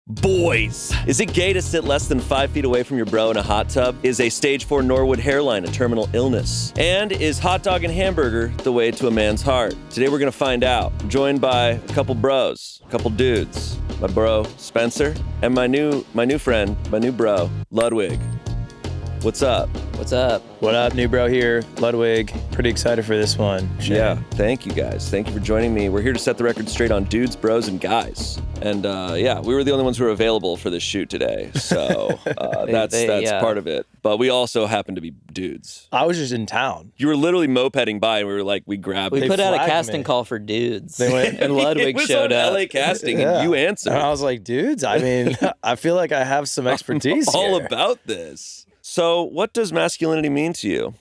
Boys, is it gay to sit less than 5 feet away from your bro in a hot tub? Is a stage 4 Norwood hairline a terminal illness? And is hot dog and hamburger the way to a man's heart? Today we're going to find out. I'm joined by a couple bros, a couple dudes. My bro, Spencer, and my new friend, my new bro, Ludwig. What's up? What's up? What up, new bro here, Ludwig. Pretty excited for this one. Shane. Yeah, thank you guys. Thank you for joining me. We're here to set the record straight on dudes, bros, and guys. And yeah, we were the only ones who were available for this shoot today. So that's part of it. But we also happen to be dudes. I was just in town. You were literally mopeding by and we were like, we grabbed We it. put out a flagged casting me. call for dudes. They went, and Ludwig it was showed on up. LA casting Yeah. and you answered. And I was like, dudes, I mean, I feel like I have some expertise all here. about this. So what does masculinity mean to you,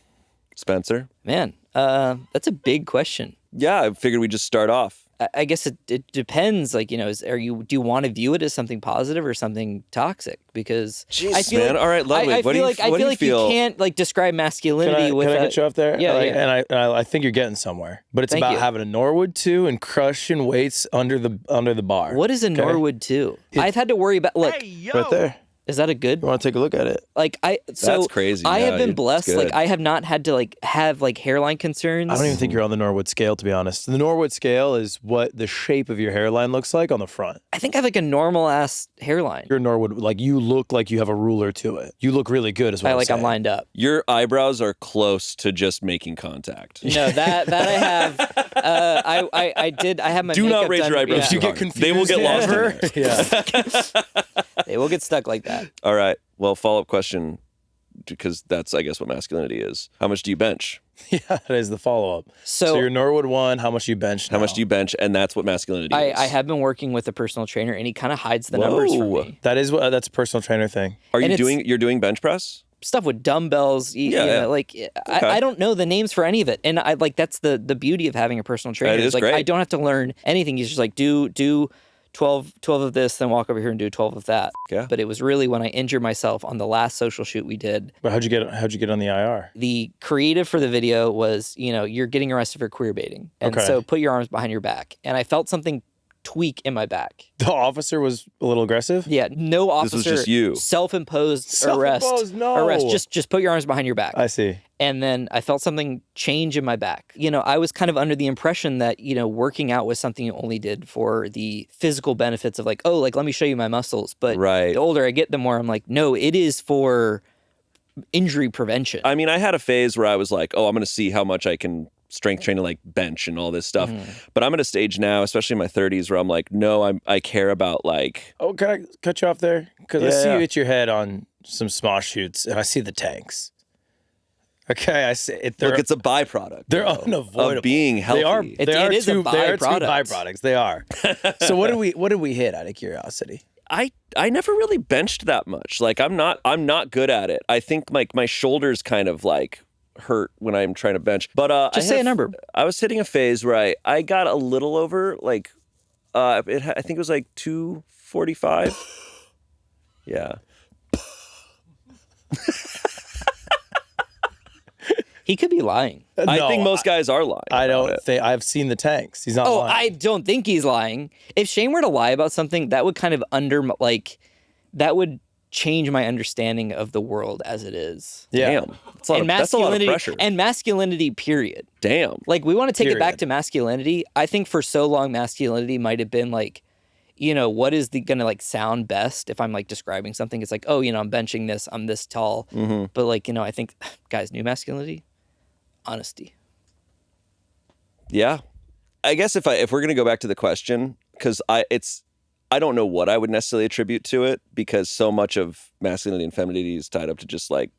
Spencer? Man, that's a big question. Yeah, I figured we'd just start off. I guess it depends. Like, you know, do you want to view it as something positive or something toxic? Because Jeez, I feel man. like, All right, Ludwig, I what do feel you like I feel like you can't like describe masculinity with Can I a, get you up there? Yeah, Like, yeah. And I think you're getting somewhere. But it's Thank about you. having a Norwood 2 and crushing weights under the bar. What is a Okay? Norwood 2? I've had to worry about. Look, Right there. is that a good? You want to take a look at it? Like That's crazy. I Yeah, have been it's blessed. good. Like I have not had to have hairline concerns. I don't even think you're on the Norwood scale, to be honest. The Norwood scale is what the shape of your hairline looks like on the front. I think I have like a normal ass hairline. Your Norwood, like you look like you have a ruler to it. You look really good as well. I'm lined up. Your eyebrows are close to just making contact. No, that I have. I did. I have my. Do makeup not raise done. your eyebrows Yeah. too You get hard. confused. They will get lost in ever? there. Yeah. They will get stuck like that. All right. Well, follow-up question, because that's, I guess, what masculinity is. How much do you bench? Yeah, that is the follow-up. So your Norwood 1, how much do you bench How now? much do you bench? And that's what masculinity is. I have been working with a personal trainer, and he kind of hides the numbers for Whoa. me. That's a personal trainer thing. Are and you it's- you're doing bench press? Stuff with dumbbells, you Yeah. know, like I don't know the names for any of it, and I like that's the beauty of having a personal trainer. That is It's like great. I don't have to learn anything. He's just like do 12 of this, then walk over here and do 12 of that. Yeah. But it was really when I injured myself on the last social shoot we did. But how'd you get on the IR? The creative for the video was, you know, you're getting arrested for queer baiting, and Okay. so put your arms behind your back. And I felt something tweak in my back. The officer was a little aggressive? Yeah, no officer. was just you. Self-imposed arrest. Self-imposed, no. Arrest. Just put your arms behind your back. I see. And then I felt something change in my back. You know, I was kind of under the impression that, you know, working out was something you only did for the physical benefits of like, oh, like, let me show you my muscles. But Right. the older I get, the more I'm like, no, it is for injury prevention. I mean, I had a phase where I was like, oh, I'm going to see how much I can strength train and like bench and all this stuff. But I'm at a stage now, especially in my 30s, where I'm like, no, I care about like, Oh, can I cut you off there? Because I see Yeah. you hit your head on some smosh shoots, and I see the tanks. Okay, I see it. look, it's a byproduct. They're though, unavoidable. of being healthy. They are. It They are is a two. They are two byproduct. byproducts. They are. So what did we hit out of curiosity? I never really benched that much. Like I'm not good at it. I think like my shoulders kind of like hurt when I'm trying to bench. But Just say a number. I was hitting a phase where I got a little over like I think it was like 245. Yeah. He could be lying. I No, think most guys are lying. I about don't it. think I've seen the tanks. He's not Oh, lying. I don't think he's lying. If Shane were to lie about something, that would kind of that would change my understanding of the world as it is. Yeah. Damn. That's a lot of pressure. And masculinity, period. Damn. Like, we want to take it back Period. to masculinity. I think for so long, masculinity might have been like, you know, what is gonna like sound best if I'm like describing something? It's like, oh, you know, I'm benching this, I'm this tall. But like, you know, I think, guys, new masculinity, honesty. Yeah. I guess if we're gonna go back to the question, because I don't know what I would necessarily attribute to it, because so much of masculinity and femininity is tied up to just like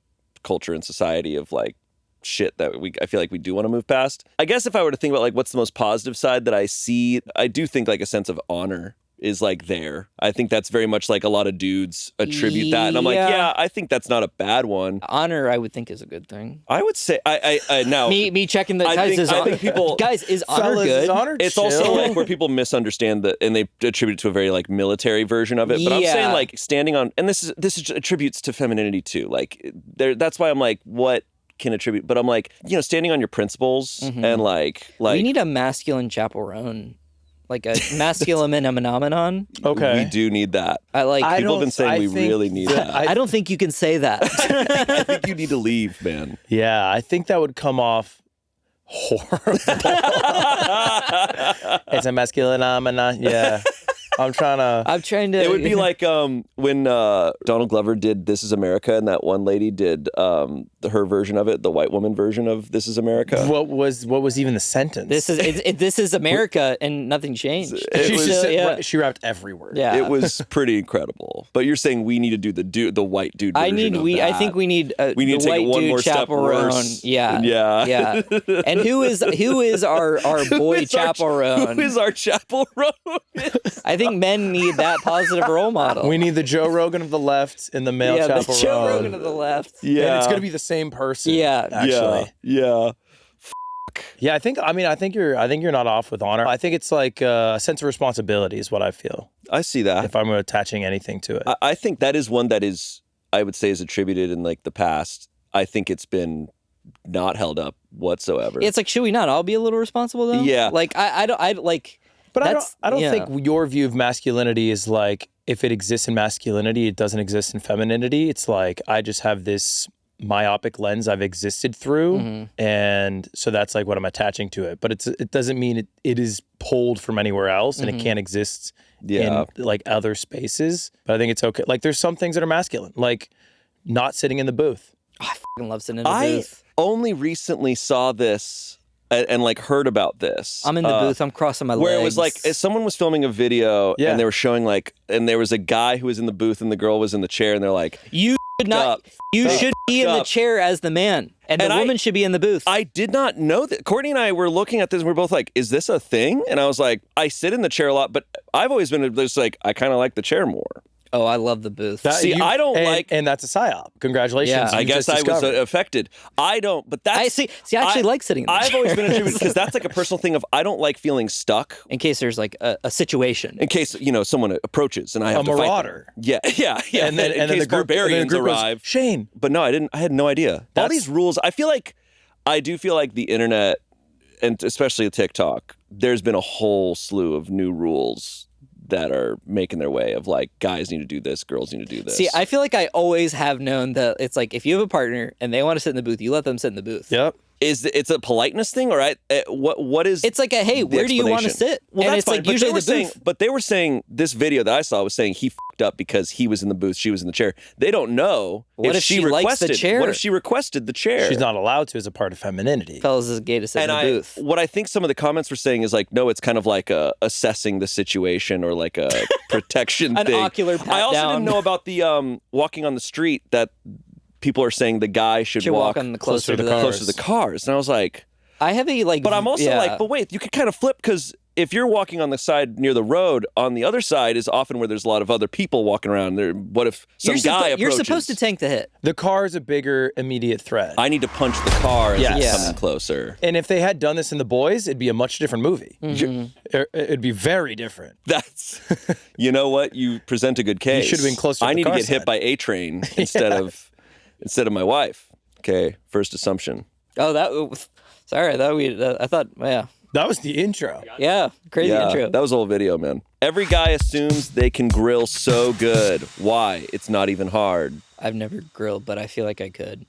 culture and society of like shit that I feel like we do want to move past. I guess if I were to think about like what's the most positive side that I see, I do think like a sense of honor is like there. I think that's very much like a lot of dudes attribute that. And I'm like, Yeah. yeah, I think that's not a bad one. Honor, I would think, is a good thing. I would say I now Me checking the I guys. think- Is I honor, think people- guys, is honor Fellas, good? is honor it's chill? also like where people misunderstand that and they attribute it to a very like military version of it. But I'm Yeah. saying like standing on, and this is attributes to femininity too. Like that's why I'm like, what can attribute? But I'm like, you know, standing on your principles and like we need a masculine chaperone like a masculine phenomenon. Okay. We do need that. I like. People have been saying we really need that. I don't think you can say that. I think you need to leave, man. Yeah, I think that would come off horrible. It's a masculine phenomenon. Yeah. I'm trying to. It would be like when Donald Glover did "This Is America" and that one lady did her version of it, the white woman version of "This Is America." What was even the sentence? This is America, and nothing changed. She rapped every word. Yeah, it was pretty incredible. But you're saying we need to do the white dude version of that. I think we need to the take white it one dude more step chaperone. worse. Yeah. And who is our boy chaperone? Who is our chaperone? I think men need that positive role model. We need the Joe Rogan of the left and the male chaperone. The Joe Rogan of the left. Yeah, and it's gonna be the same person. Yeah, actually. Yeah. Yeah, I think you're not off with honor. I think it's like a sense of responsibility is what I feel. I see that. If I'm attaching anything to it, I think that is one that is, I would say, is attributed in like the past. I think it's been not held up whatsoever. It's like, should we not all be a little responsible though? Yeah. Like I like. But I don't think your view of masculinity is like, if it exists in masculinity, it doesn't exist in femininity. It's like, I just have this myopic lens I've existed through, and so that's like what I'm attaching to it. But it doesn't mean it is pulled from anywhere else, and it can't exist in like other spaces. But I think it's okay. Like there's some things that are masculine, like not sitting in the booth. Oh, I fucking love sitting in the booth. I only recently saw this and like heard about this. I'm in the booth. I'm crossing my legs. Where it was like someone was filming a video and they were showing like, and there was a guy who was in the booth and the girl was in the chair, and they're like, you should be in the chair as the man, and the woman should be in the booth. I did not know that. Courtney and I were looking at this and we're both like, is this a thing? And I was like, I sit in the chair a lot, but I've always been just like, I kind of like the chair more. Oh, I love the booth. I don't and that's a psyop. Congratulations. Yeah, I guess I was affected. I don't, but that's... I actually like sitting in the I've chair. always been attributed, because that's like a personal thing of, I don't like feeling stuck. In case there's like a situation. In case, someone approaches and I have to fight. A marauder. Yeah. And then the barbarians arrive. Goes, Shane. But no, I didn't. I had no idea. All these rules, I do feel like the internet, and especially TikTok, there's been a whole slew of new rules that are making their way of like, guys need to do this, girls need to do this. See, I feel like I always have known that it's like, if you have a partner and they want to sit in the booth, you let them sit in the booth. Yep. It's a politeness thing, or what is? It's like hey, where do you want to sit? Well, and that's it's fine, like usually the booth. But they were saying, this video that I saw was saying he f***ed up because he was in the booth, she was in the chair. They don't know what if she likes the chair. What if she requested the chair? She's not allowed to as a part of femininity. Fellas is gay to sit in the booth. What I think some of the comments were saying is like, no, it's kind of like assessing the situation, or like a protection An thing. ocular pat I also down. didn't know about the walking on the street, that people are saying the guy should walk on the closer to the cars. And I was like, I have a like, but I'm also like, but wait, you could kind of flip, because if you're walking on the side near the road, on the other side is often where there's a lot of other people walking around. There, what if some guy approaches? You're supposed to tank the hit. The car is a bigger immediate threat. I need to punch the car as it's Yes. coming closer. And if they had done this in The Boys, it'd be a much different movie. It'd be very different. That's, you know what? You present a good case. You should have been closer to I the need to car get hit side. by a train instead of my wife. Okay, first assumption. Oh, sorry, I thought, yeah. That was the intro. Yeah, crazy intro. That was a whole video, man. Every guy assumes they can grill so good. Why? It's not even hard. I've never grilled, but I feel like I could.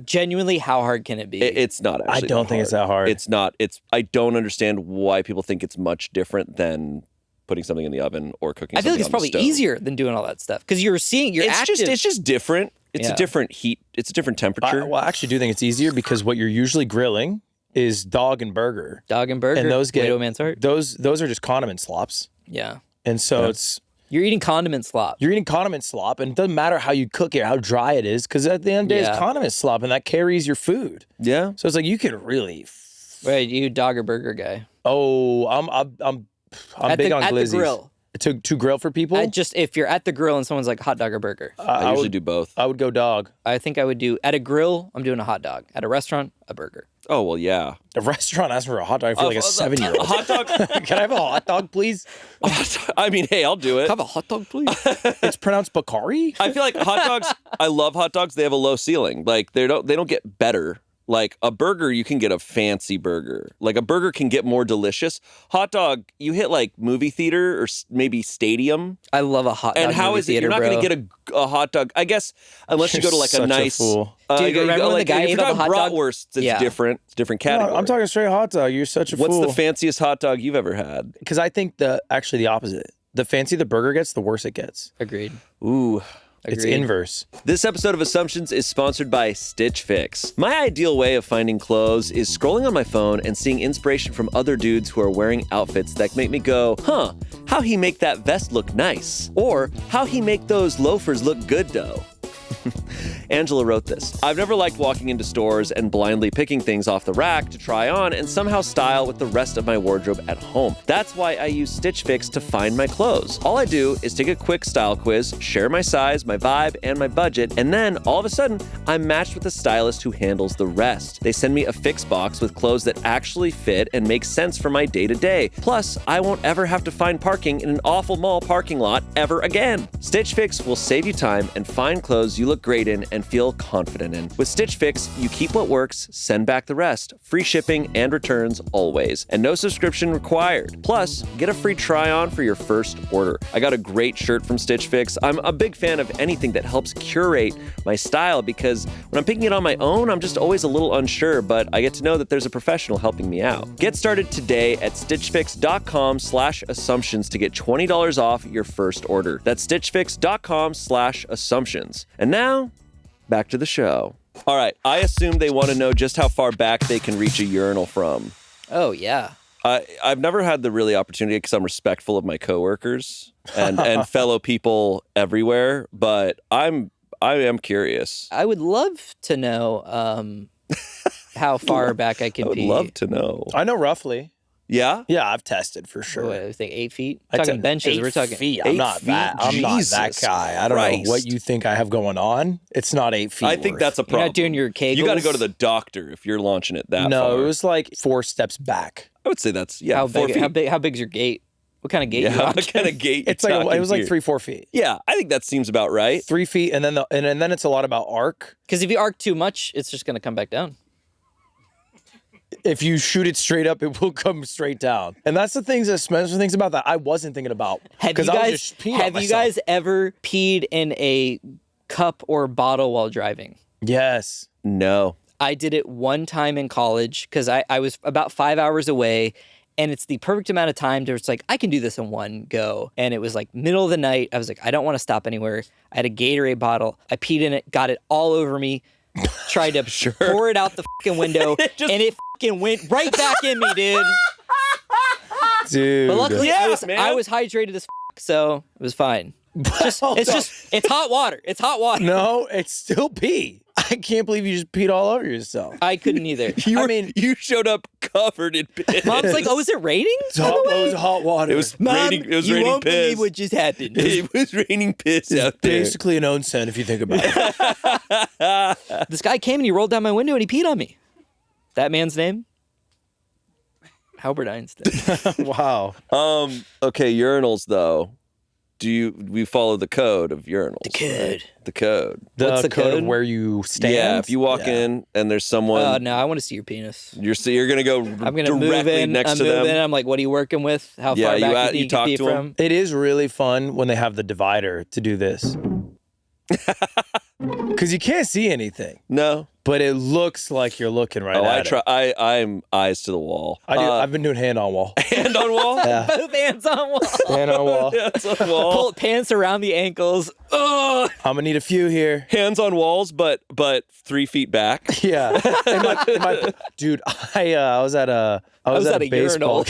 Genuinely, how hard can it be? It's not actually. I don't think it's that hard. It's not. I don't understand why people think it's much different than putting something in the oven or cooking. I feel like it's on the probably stove. easier than doing all that stuff, because you're active. It's just different. It's a different heat. It's a different temperature. I actually do think it's easier, because what you're usually grilling is dog and burger. Dog and burger. And those get Widow Man's Heart. Those are just condiment slops. Yeah. And so You're eating condiment slop. you're eating condiment slop, and it doesn't matter how you cook it, how dry it is, because at the end of the day, it's condiment slop, and that carries your food. Yeah. So it's like you can really. Right, you dog or burger guy. Oh, I'm big on at glizzies. the grill. To grill for people. If you're at the grill and someone's like hot dog or burger, I usually do both. I would go dog. I think I would do at a grill. I'm doing a hot dog. At a restaurant, a burger. Oh well, yeah. The restaurant asks for a hot dog. I feel like a 7-year-old. A hot dog. Can I have a hot dog, please? I mean, hey, I'll do it. Have a hot dog, please. It's pronounced Bakari. I feel like hot dogs. I love hot dogs. They have a low ceiling. Like they don't get better. Like a burger, you can get a fancy burger. Like a burger can get more delicious. Hot dog, you hit like movie theater or maybe stadium. I love a hot dog And how movie is it? theater, You're not going bro. to get a hot dog, I guess, unless you go to like You're a such a nice. fool. Dude, remember when the guy if ate you're up a talking hot dog? bratwursts, it's Yeah. different. It's different category. No, I'm talking straight hot dog. You're such a What's fool. the fanciest hot dog you've ever had? Because I think actually the opposite. The fancier the burger gets, the worse it gets. Agreed. Ooh. It's Agreed. inverse. This episode of Assumptions is sponsored by Stitch Fix. My ideal way of finding clothes is scrolling on my phone and seeing inspiration from other dudes who are wearing outfits that make me go, huh, how he make that vest look nice? Or how he make those loafers look good though? Angela wrote this. I've never liked walking into stores and blindly picking things off the rack to try on and somehow style with the rest of my wardrobe at home. That's why I use Stitch Fix to find my clothes. All I do is take a quick style quiz, share my size, my vibe, and my budget, and then all of a sudden, I'm matched with a stylist who handles the rest. They send me a fix box with clothes that actually fit and make sense for my day-to-day. Plus, I won't ever have to find parking in an awful mall parking lot ever again. Stitch Fix will save you time and find clothes you look great in and feel confident in. With Stitch Fix, you keep what works, send back the rest. Free shipping and returns always, and no subscription required. Plus, get a free try-on for your first order. I got a great shirt from Stitch Fix. I'm a big fan of anything that helps curate my style because when I'm picking it on my own, I'm just always a little unsure, but I get to know that there's a professional helping me out. Get started today at stitchfix.com/assumptions to get $20 off your first order. That's stitchfix.com/assumptions. And now, back to the show. All right, I assume they want to know just how far back they can reach a urinal from. Oh, yeah. I've never had the really opportunity because I'm respectful of my coworkers and fellow people everywhere, but I am curious. I would love to know how far back I can I would pee. love to know. I know roughly. Yeah? Yeah, I've tested for sure. What, I think 8 feet? I Talking te- benches. 8 We're talking feet. 8 I'm not that. feet? I'm not that Jesus guy. I don't Christ. know what you think I have going on. It's not 8 feet. I think worth. that's a You're problem. not doing your kegels. You got to go to the doctor if you're launching it that far. No, it was like 4 steps back. I would say that's, how 4 big? feet. How big's your gate? What kind of gate? Yeah, you what rocking? kind of gate It's like it was like 3 3-4 feet. Yeah, I think that seems about right. 3 feet, and then and then it's a lot about arc. Because if you arc too much, it's just gonna come back down. If you shoot it straight up, it will come straight down. And that's the things that Spencer thinks about that I wasn't thinking about. Have you I was guys just peeing on have you myself. guys ever peed in a cup or bottle while driving? Yes. No. I did it one time in college because I was about 5 hours away, and it's the perfect amount of time to it's like I can do this in one go. And it was like middle of the night. I was like, I don't want to stop anywhere. I had a Gatorade bottle. I peed in it, got it all over me. Tried to pour it out the fucking window, and it fucking went right back in me, dude. Dude. But luckily, Yeah, I man. was hydrated as so it was fine. It's hot water. It's hot water. No, it's still pee. I can't believe you just peed all over yourself. I couldn't either. You showed up covered in piss. Mom's like, "Oh, is it raining?" It was hot water. It was Mom, raining. It was you raining won't piss. believe what just happened. It was raining piss out there. basically an onsen if you think about it. This guy came and he rolled down my window and he peed on me. That man's name? Albert Einstein. Wow. Okay, urinals though. We follow the code of urinals? The code. The code. The What's the code code? of where you stand. Yeah, if you walk Yeah. in and there's someone, Oh no, I want to see your penis. you're gonna go I'm gonna directly move in. next I'm to them. moving. I'm like, what are you working with? How Yeah, far you back at- do you you talk pee to 'em? from? It is really fun when they have the divider to do this. Because you can't see anything, No. but it looks like you're looking right Oh, at I it. try. I'm eyes to the wall. I've been doing hand on wall. Hand on wall. Yeah. Both hands on wall. Hand on wall. Hands on wall. Pull pants around the ankles. Ugh. I'm gonna need a few here. Hands on walls, but 3 feet back. Yeah. Dude, I was at a baseball.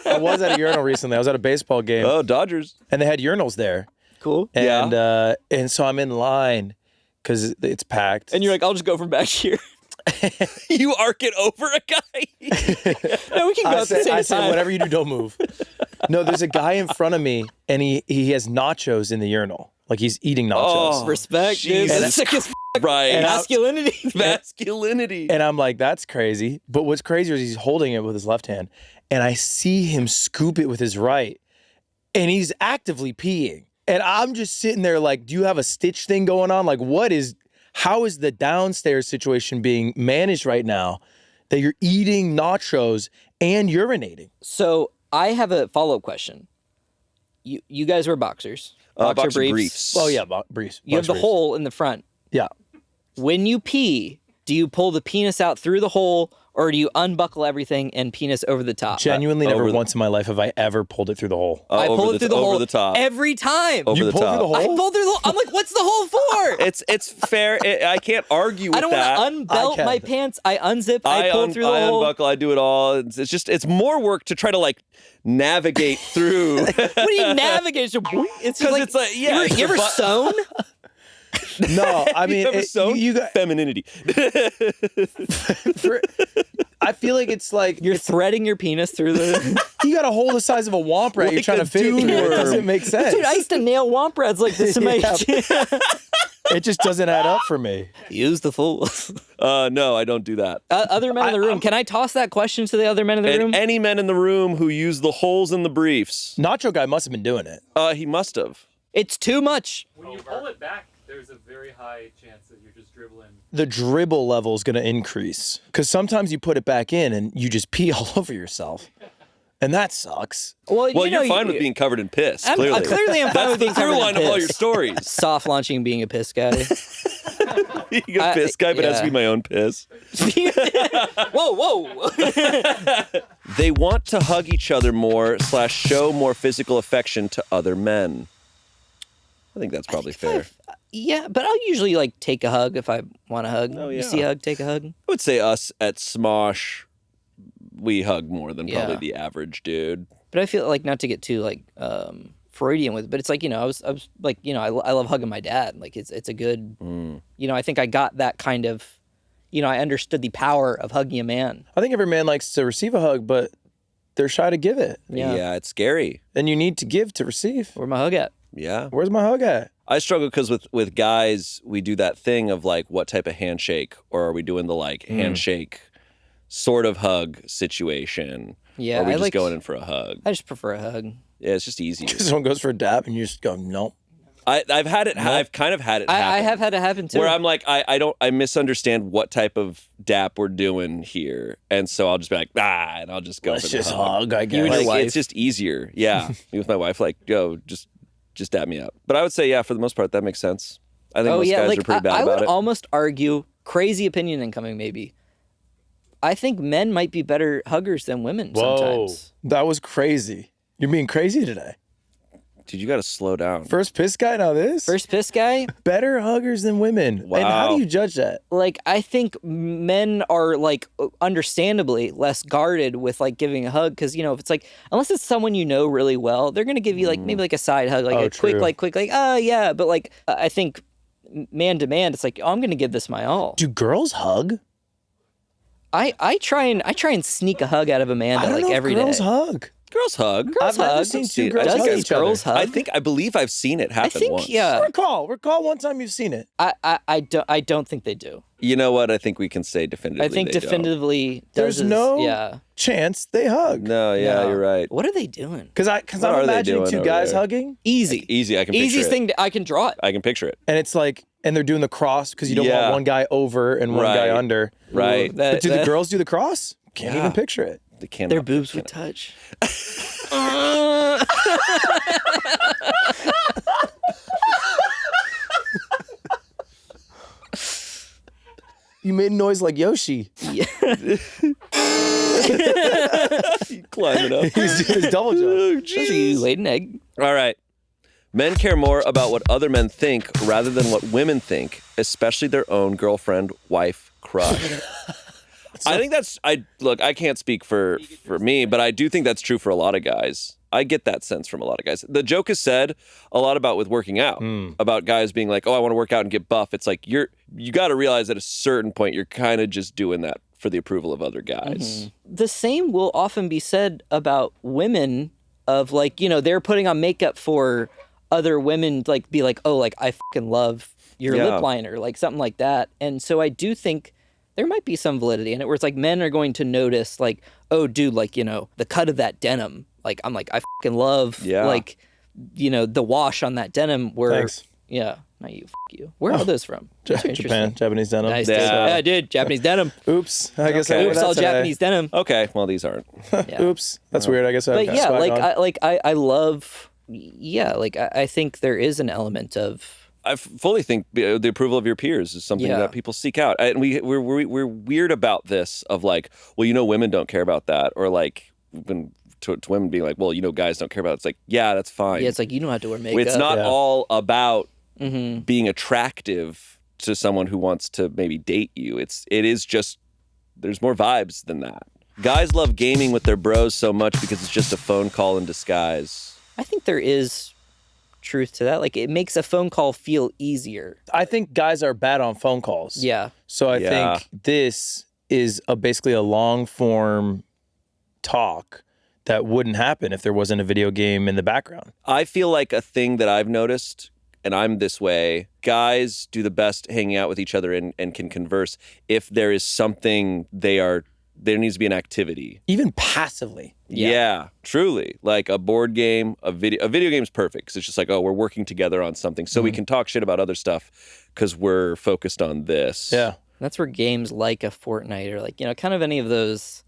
I was at a urinal recently. I was at a baseball game Oh, Dodgers. and they had urinals there. Cool. And so I'm in line because it's packed. And you're like, I'll just go from back here. You arc it over a guy. No, we can go I at the said, same I said, time. whatever you do, don't move. No, there's a guy in front of me, and he has nachos in the urinal. Like he's eating nachos. Oh, Respect, dude. Jesus That's sick as Right. masculinity. Masculinity. And I'm like, that's crazy. But what's crazier is he's holding it with his left hand, and I see him scoop it with his right, and he's actively peeing. And I'm just sitting there like, do you have a stitch thing going on? Like, how is the downstairs situation being managed right now that you're eating nachos and urinating? So I have a follow-up question. You guys wear boxers. Boxer briefs. Oh yeah, briefs. You have the hole in the front. Yeah. When you pee, do you pull the penis out through the hole, or do you unbuckle everything and penis over the top? Genuinely, never over once in my life have I ever pulled it through the hole. I pull it through the hole over the top. every time. Over You the pull top. through the I hole? pull through the hole. I'm like, what's the hole for? It's fair. I can't argue with I don't that. want to unbelt I my can. pants. I unzip. I pull through the I hole. unbuckle. I do it all. It's more work to try to like navigate through. What do you navigate? It's just 'Cause like, it's like, yeah, it's You ever the butt- sewn? No, I mean, You ever sewn? you got. Femininity. I feel like it's like You're threading your penis through the. you got a hole the size of a womp rat. You're Like trying a to fit it through. dune It worm. doesn't make sense. Dude, I used to nail womp rats like this in my. It just doesn't add up for me. Use the fools. No, I don't do that. Other men in the room. Can I toss that question to the other men in the room? And any men in the room who use the holes in the briefs, Nacho guy must have been doing it. he must have. It's too much. When you pull it back, there's a very high chance that you're just dribbling. The dribble level is going to increase because sometimes you put it back in and you just pee all over yourself, and that sucks. Well, you're fine with being covered in piss. I'm Clearly, clearly I'm fine That's with the being covered through in line of all piss. your stories. Soft launching being a piss guy. Being a piss guy, but it has to yeah. be my own piss. whoa. They want to hug each other more / show more physical affection to other men. I think that's probably fair. Yeah, but I'll usually like take a hug if I want a hug. Oh, You yeah. see a hug, take a hug. I would say us at Smosh, we hug more than probably Yeah. the average dude. But I feel like not to get too like Freudian with it, but it's like, I was like, I love hugging my dad. Like it's a good, I think I got that kind of, I understood the power of hugging a man. I think every man likes to receive a hug, but they're shy to give it. Yeah. It's scary. And you need to give to receive. Where my hug at? Yeah. Where's my hug at? I struggle because with guys, we do that thing of like, what type of handshake? Or are we doing the like handshake sort of hug situation? Yeah, Or are we I just like- going in for a hug? I just prefer a hug. Yeah, it's just easier. Someone goes for a dap and you just go, nope. I've had it. I've kind of had it happen. I have had it happen too. Where I'm like, I misunderstand what type of dap we're doing here. And so I'll just be like, and I'll just go Let's for the just hug. hug, I guess. You and your Like, wife. it's just easier. Yeah. Me with my wife, like, go, just dap me up. But I would say, yeah, for the most part, that makes sense. I think most guys are pretty bad I about would it. almost argue, crazy opinion incoming maybe. I think men might be better huggers than women sometimes. That was crazy. You're being crazy today. Dude, you got to slow down. First piss guy, now this? First piss guy, Better huggers than women. And how Wow. do you judge that? like I think men are like understandably less guarded with like giving a hug because if it's like unless it's someone you know really well, they're gonna give you like maybe like a side hug, like Oh, a quick true. oh yeah, but like I think man to man, it's like I'm gonna give this my all. Do girls hug? I try and sneak a hug out of Amanda I don't like know every if girls day. hug. Girls hug. I've never hug. seen I've seen two it. girls hug Doesn't each other. girls hug? I believe I've seen it I happen think once. yeah. Recall one time you've seen it. I don't think they do. You know what? I think we can say definitively. I think they don't. definitively There's does no yeah. chance they hug. No, yeah, No. you're right. What are they doing? Because What I'm are they imagining doing two over guys there? hugging, Easy. Easy. I can picture Easiest it. thing I can draw it. I can picture it. and it's like, and they're doing the cross because you don't Yeah. want one guy over and one guy Right. under. Right. That- But do the that- girls do the cross? Can't Yeah. even picture it. They cannot. Their boobs would touch. You made a noise like Yoshi. climbing up. He's doing his double jump. Those are you laid an egg. All right. Men care more about what other men think rather than what women think, especially their own girlfriend, wife, crush. I think that's I can't speak for me, but I do think that's true for a lot of guys. I get that sense from a lot of guys. The joke is said a lot about with working out, about guys being like, "Oh, I want to work out and get buff." It's like you got to realize at a certain point you're kind of just doing that for the approval of other guys. The same will often be said about women of like, they're putting on makeup for other women, like be like, "Oh, like I fucking love your Yeah. lip liner," like something like that. And so I do think there might be some validity in it where it's like men are going to notice like, "Oh, dude, like, the cut of that denim." Like, I'm like, I fucking love, Yeah. like, the wash on that denim where, Thanks. yeah. Not you. Fuck you. Where are those from? Those are Japan, interesting. Japanese denim. Nice, Yeah. dude. Yeah, dude. Japanese denim. Oops. I guess I Okay. wore Oops, that all today. Japanese denim. Okay, well these aren't. Yeah. Oops. That's weird. I guess I But yeah, swag on. I love. Yeah, like I think there is an element of. I fully think the approval of your peers is something Yeah. that people seek out, and we're weird about this. Of like, well, women don't care about that, or like when to women being like, well, guys don't care about it. It's like, yeah, that's fine. Yeah, it's like you don't have to wear makeup. It's not Yeah. all about Mm-hmm. being attractive to someone who wants to maybe date you. It is just there's more vibes than that. Guys love gaming with their bros so much because it's just a phone call in disguise. I think there is truth to that. Like it makes a phone call feel easier. I think guys are bad on phone calls. Yeah. So I Yeah. think this is basically a long form talk that wouldn't happen if there wasn't a video game in the background. I feel like a thing that I've noticed, and I'm this way, guys do the best hanging out with each other and can converse if there is something there needs to be an activity. Even passively. Yeah, truly. Like a board game, a video game's perfect because it's just like, oh, we're working together on something. So we can talk shit about other stuff because we're focused on this. Yeah. That's where games like a Fortnite or like, kind of any of those,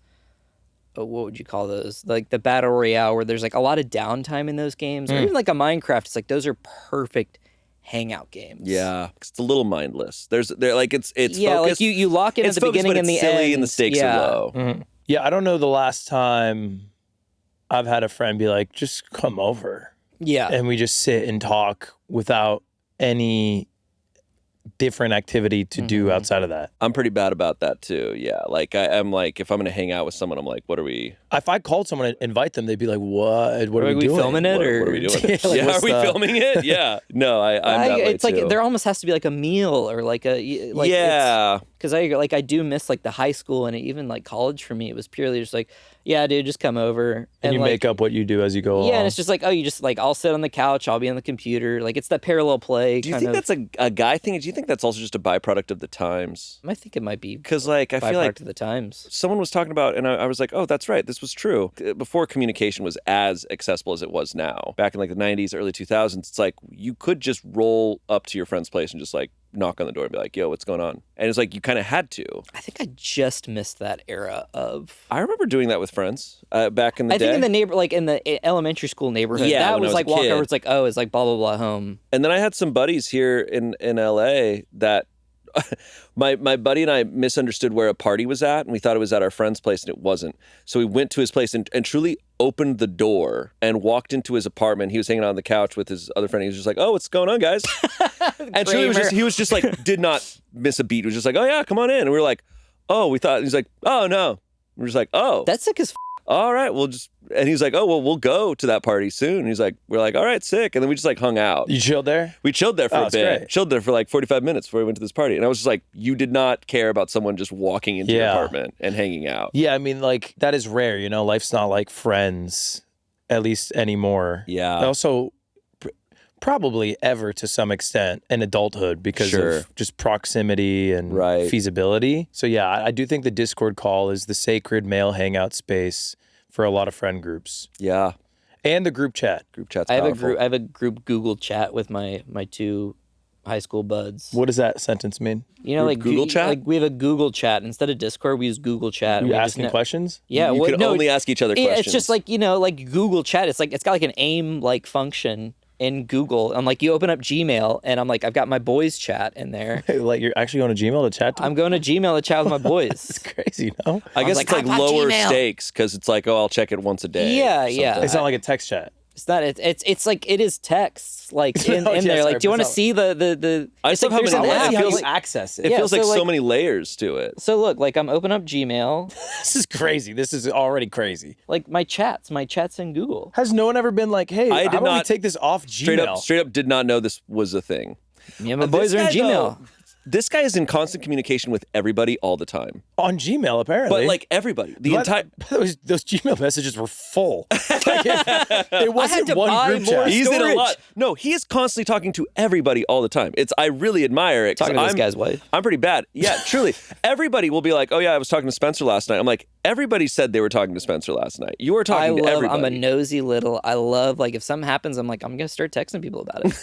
what would you call those? Like the Battle Royale where there's like a lot of downtime in those games. Or even like a Minecraft, it's like those are perfect hangout games. Yeah, it's a little mindless. It's Yeah, focused. like you lock in at It's the focused, beginning but and the it's silly end. and the stakes yeah. are low. Yeah. I don't know the last time I've had a friend be like, just come over. Yeah. And we just sit and talk without any different activity to do outside of that. I'm pretty bad about that too. Yeah, like I'm like if I'm gonna hang out with someone, I'm like, what are we? If I called someone and invite them, they'd be like, what? What are we doing? filming it What or are we doing? Yeah, like, yeah, what's are we the- filming it? Yeah. No, I'm that way it's like too. there almost has to be like a meal or like yeah. because I do miss like the high school and even like college for me. It was purely just like, yeah, dude, just come over And you like, make up what you do as you go along. Yeah, and it's just like, oh, you just like I'll sit on the couch, I'll be on the computer. Like it's that parallel play. Do you think that's a guy thing? Do you think that's also just a byproduct of the times? I think it might be Because like I feel byproduct like of the times. someone was talking about, and I was like, oh, that's right. This was true. Before communication was as accessible as it was now. Back in like the 90s, early 2000s, it's like you could just roll up to your friend's place and just like knock on the door and be like, yo, what's going on? And it's like you kind of had to. I think I just missed that era of. I remember doing that with friends back in the I day. think in the elementary school neighborhood, Yeah, that when I was was like a walk kid. over. It's like, oh, it's like blah blah blah home. And then I had some buddies here in LA that my buddy and I misunderstood where a party was at, and we thought it was at our friend's place, and it wasn't. So we went to his place and truly opened the door and walked into his apartment. He was hanging out on the couch with his other friend. He was just like, "Oh, what's going on, guys?" And truly, he was just like, did not miss a beat. He was just like, "Oh yeah, come on in." And we were like, "Oh," we thought. He's like, "Oh no." We're just like, "Oh, That's sick as. all right, we'll just." And he's like, "Oh well, we'll go to that party soon." And he's like, "We're like, all right, sick." And then we just like hung out. You chilled there? We chilled there for a that's bit. great. Chilled there for like 45 minutes before we went to this party. And I was just like, you did not care about someone just walking into your Yeah. apartment and hanging out. Yeah, I mean, like, that is rare, you know? Life's not like Friends, at least anymore. Yeah. Also, probably ever to some extent in adulthood because Sure. of just proximity and Right. feasibility. So, yeah, I do think the Discord call is the sacred male hangout space for a lot of friend groups Yeah. and the group chat. Group chat's I powerful. have a group Google chat with my two high school buds. What does that sentence mean? You know, Group like Google chat? Like we have a Google chat instead of Discord. We use Google chat. You We just asking know- questions? Yeah, you well, can no, only ask each other questions. It's just like like Google Chat. It's like it's got like an AIM like function in Google. I'm like, you open up Gmail, and I'm like, I've got my boys chat in there. Like, you're actually going to Gmail to chat to I'm going to Gmail to chat with my boys. It's crazy, no? I guess like, it's like "I got lower Gmail." stakes because it's like, oh, I'll check it once a day. Yeah, or yeah. something. It's not like a text chat. It's not. It's like it is text like in, Oh, in yeah, there. sorry, Like, do you want to but it's see the? I It's still like have there's an an app. app. It feels- access it. It Yeah, feels like so, so like- many layers to it. So look, like I'm open up Gmail, This is crazy. This is already crazy. like my chats in Google. Has no one ever been like, hey, I how did about we not- take this off Gmail? Straight up did not know this was a thing. Yeah, my boys are in This guy, Gmail. though, this guy is in constant communication with everybody all the time. On Gmail, apparently. But like everybody. The entire those Gmail messages were full. Like, it wasn't to one buy group more chat. He's in a storage. lot. No, he is constantly talking to everybody all the time. I really admire it. 'cause Talking to this I'm- guy's wife. I'm pretty bad. Yeah, truly. Everybody will be like, oh yeah, I was talking to Spencer last night. I'm like, everybody said they were talking to Spencer last night. You were talking to everybody. I'm a nosy little. I love like if something happens, I'm like I'm gonna start texting people about it.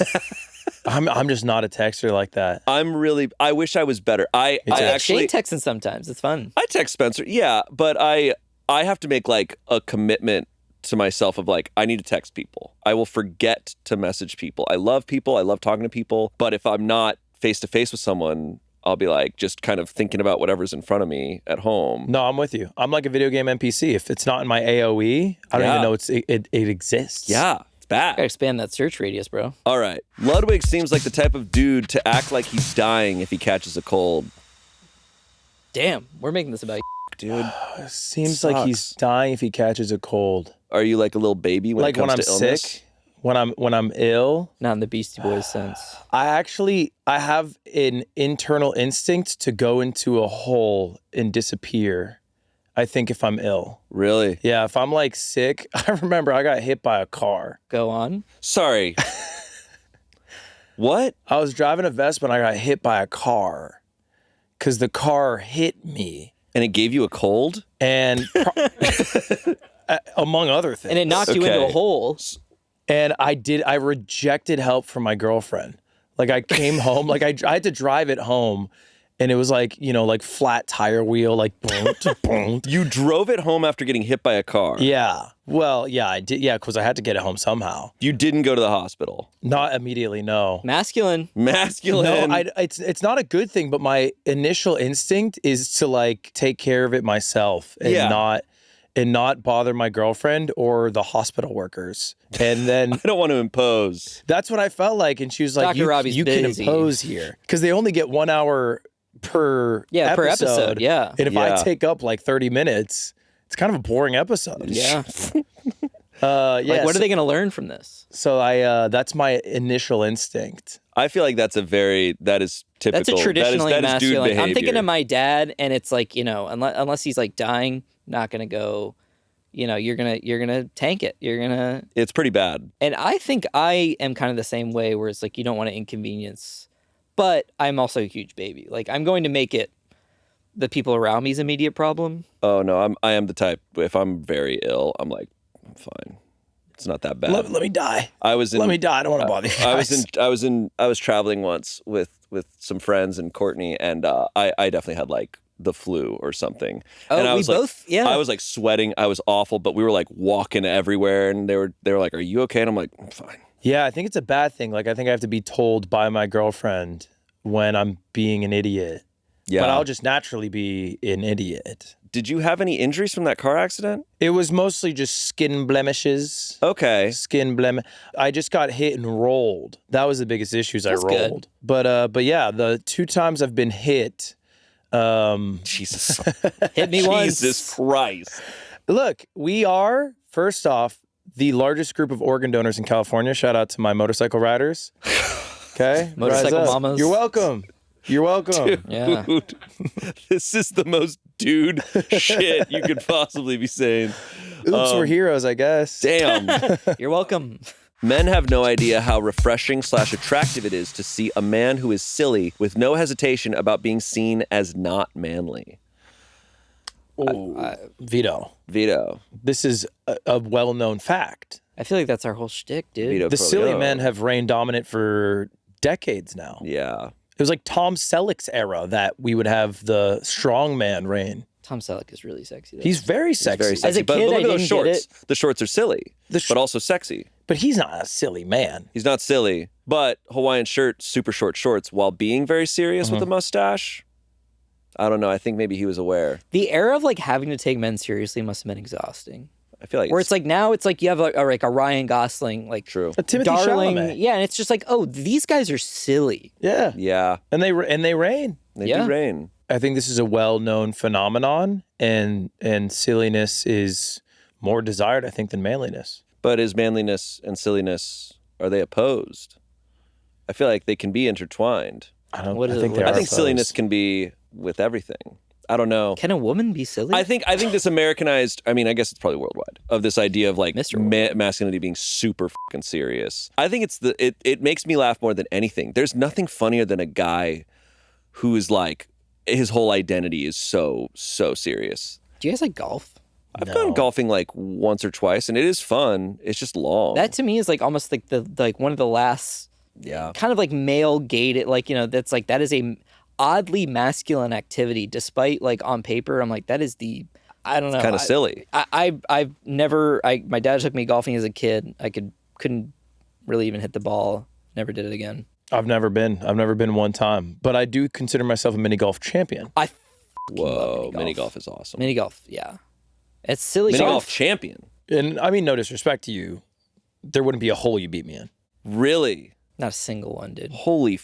I'm just not a texter like that. I wish I was better. I Me too. actually Shane texting sometimes. It's fun. I text Spencer, yeah, but I have to make like a commitment to myself of like, I need to text people. I will forget to message people. I love people. I love talking to people. But if I'm not face to face with someone, I'll be like just kind of thinking about whatever's in front of me at home. No, I'm with you. I'm like a video game NPC. If it's not in my AOE, I don't even know it exists. Yeah, it's bad. Gotta expand that search radius, bro. All right. Ludwig seems like the type of dude to act like he's dying if he catches a cold. Damn, we're making this about you. Dude, Seems like he's dying if he catches a cold. are you like a little baby when Like it comes when I'm to illness? sick, when I'm ill. Not in the Beastie Boys sense. I have an internal instinct to go into a hole and disappear. I think if I'm ill. Really? Yeah, if I'm like sick, I remember I got hit by a car. Go on. Sorry. What? I was driving a Vespa and I got hit by a car because the car hit me. And it gave you a cold? And among other things. And it knocked you into a Okay. hole. And I rejected help from my girlfriend. Like I came home, like I had to drive it home. And it was like, like flat tire wheel, like boom, boom. You drove it home after getting hit by a car. Yeah. Well, yeah, I did. Yeah, because I had to get it home somehow. You didn't go to the hospital. Not immediately, no. Masculine. Masculine. No, it's not a good thing, but my initial instinct is to like take care of it myself and not bother my girlfriend or the hospital workers. And then I don't want to impose. that's what I felt like. And she was like, Dr. Robbie's you can busy. impose here. Because they only get 1 hour per Yeah, episode. per episode, yeah. And if Yeah. I take up like 30 minutes, it's kind of a boring episode. Yeah. Yeah. Like, what are they going to learn from this? So that's my initial instinct. I feel like that is typical. That's a traditionally that is dude masculine. I'm thinking behavior. of my dad, and it's like, unless he's like dying, not going to go, you're going to tank it. You're going to. It's pretty bad. And I think I am kind of the same way where it's like, you don't want to inconvenience, but I'm also a huge baby. Like, I'm going to make it the people around me's immediate problem. Oh no, I am the type. If I'm very ill, I'm like, I'm fine. It's not that bad. Let me die. Let me die. I don't want to bother you guys. I was traveling once with some friends and Courtney, and I definitely had like the flu or something. Oh, and I we was both, like, yeah. I was like sweating. I was awful, but we were like walking everywhere, and they were like, "Are you okay?" And I'm like, "I'm fine." Yeah, I think it's a bad thing. Like, I think I have to be told by my girlfriend when I'm being an idiot. Yeah. But I'll just naturally be an idiot. Did you have any injuries from that car accident? It was mostly just skin blemishes. Okay. Skin blemish. I just got hit and rolled. That was the biggest issues. That's I good. rolled. But yeah, the 2 times I've been hit. Jesus. Hit me once. Jesus Christ. Look, we are, first off, the largest group of organ donors in California. Shout out to my motorcycle riders. Okay? Motorcycle Rise up. mamas. You're welcome. You're welcome. Yeah. Dude, this is the most dude shit you could possibly be saying. Oops, we're heroes, I guess. Damn. You're welcome. Men have no idea how refreshing/attractive it is to see a man who is silly with no hesitation about being seen as not manly. Vito, Vito. this is a well-known fact. I feel like that's our whole shtick, dude. Vito The silly Corleone. men have reigned dominant for decades now. Yeah. It was like Tom Selleck's era that we would have the strong man reign. Tom Selleck is really sexy, though. He's very sexy. Very As sexy. a But kid, look I at those didn't shorts. get The shorts are silly, but also sexy. But he's not a silly man. He's not silly, but Hawaiian shirt, super short shorts, while being very serious with a mustache. I don't know. I think maybe he was aware. The era of like having to take men seriously must have been exhausting. I feel like Where it's like now it's like you have like a Ryan Gosling, like true. A Timothy darling. Chalamet. Yeah, and it's just like, oh, these guys are silly. Yeah. Yeah. And they reign. They Yeah. do reign. I think this is a well-known phenomenon, and silliness is more desired, I think, than manliness. But is manliness and silliness, are they opposed? I feel like they can be intertwined. I don't. What I is think it- they what I are think opposed. silliness can be with everything. I don't know. Can a woman be silly? I think this Americanized, I mean, I guess it's probably worldwide, of this idea of like Mr. masculinity being super fucking serious. I think it makes me laugh more than anything. There's nothing funnier than a guy who is like, his whole identity is so serious. Do you guys like golf? I've gone golfing like once or twice, and it is fun. It's just long. That to me is like almost like the one of the last Yeah. kind of like male gated, like, that's like, that is a oddly masculine activity, despite like on paper, I'm like, that is I don't know. Kind of silly. I've never, my dad took me golfing as a kid. I couldn't really even hit the ball. Never did it again. I've never been one time, but I do consider myself a mini golf champion. I Whoa, mini golf is awesome. Mini golf, yeah. It's silly Mini golf. golf champion. And I mean, no disrespect to you, there wouldn't be a hole you beat me in. Really? Not a single one, dude. Holy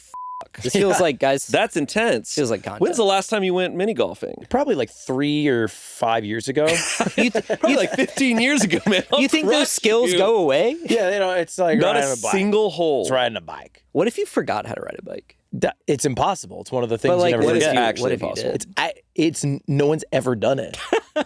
This feels like, guys, That's intense. feels like content. When's the last time you went mini golfing? Probably like 3 or 5 years ago. Probably like 15 years ago, man. You think those skills go away? Yeah, it's like Not riding a a bike. single hole. It's riding a bike. What if you forgot how to ride a bike? It's impossible. It's one of the things But like, you never what if forget. you, actually what if you impossible. did? It's no one's ever done it.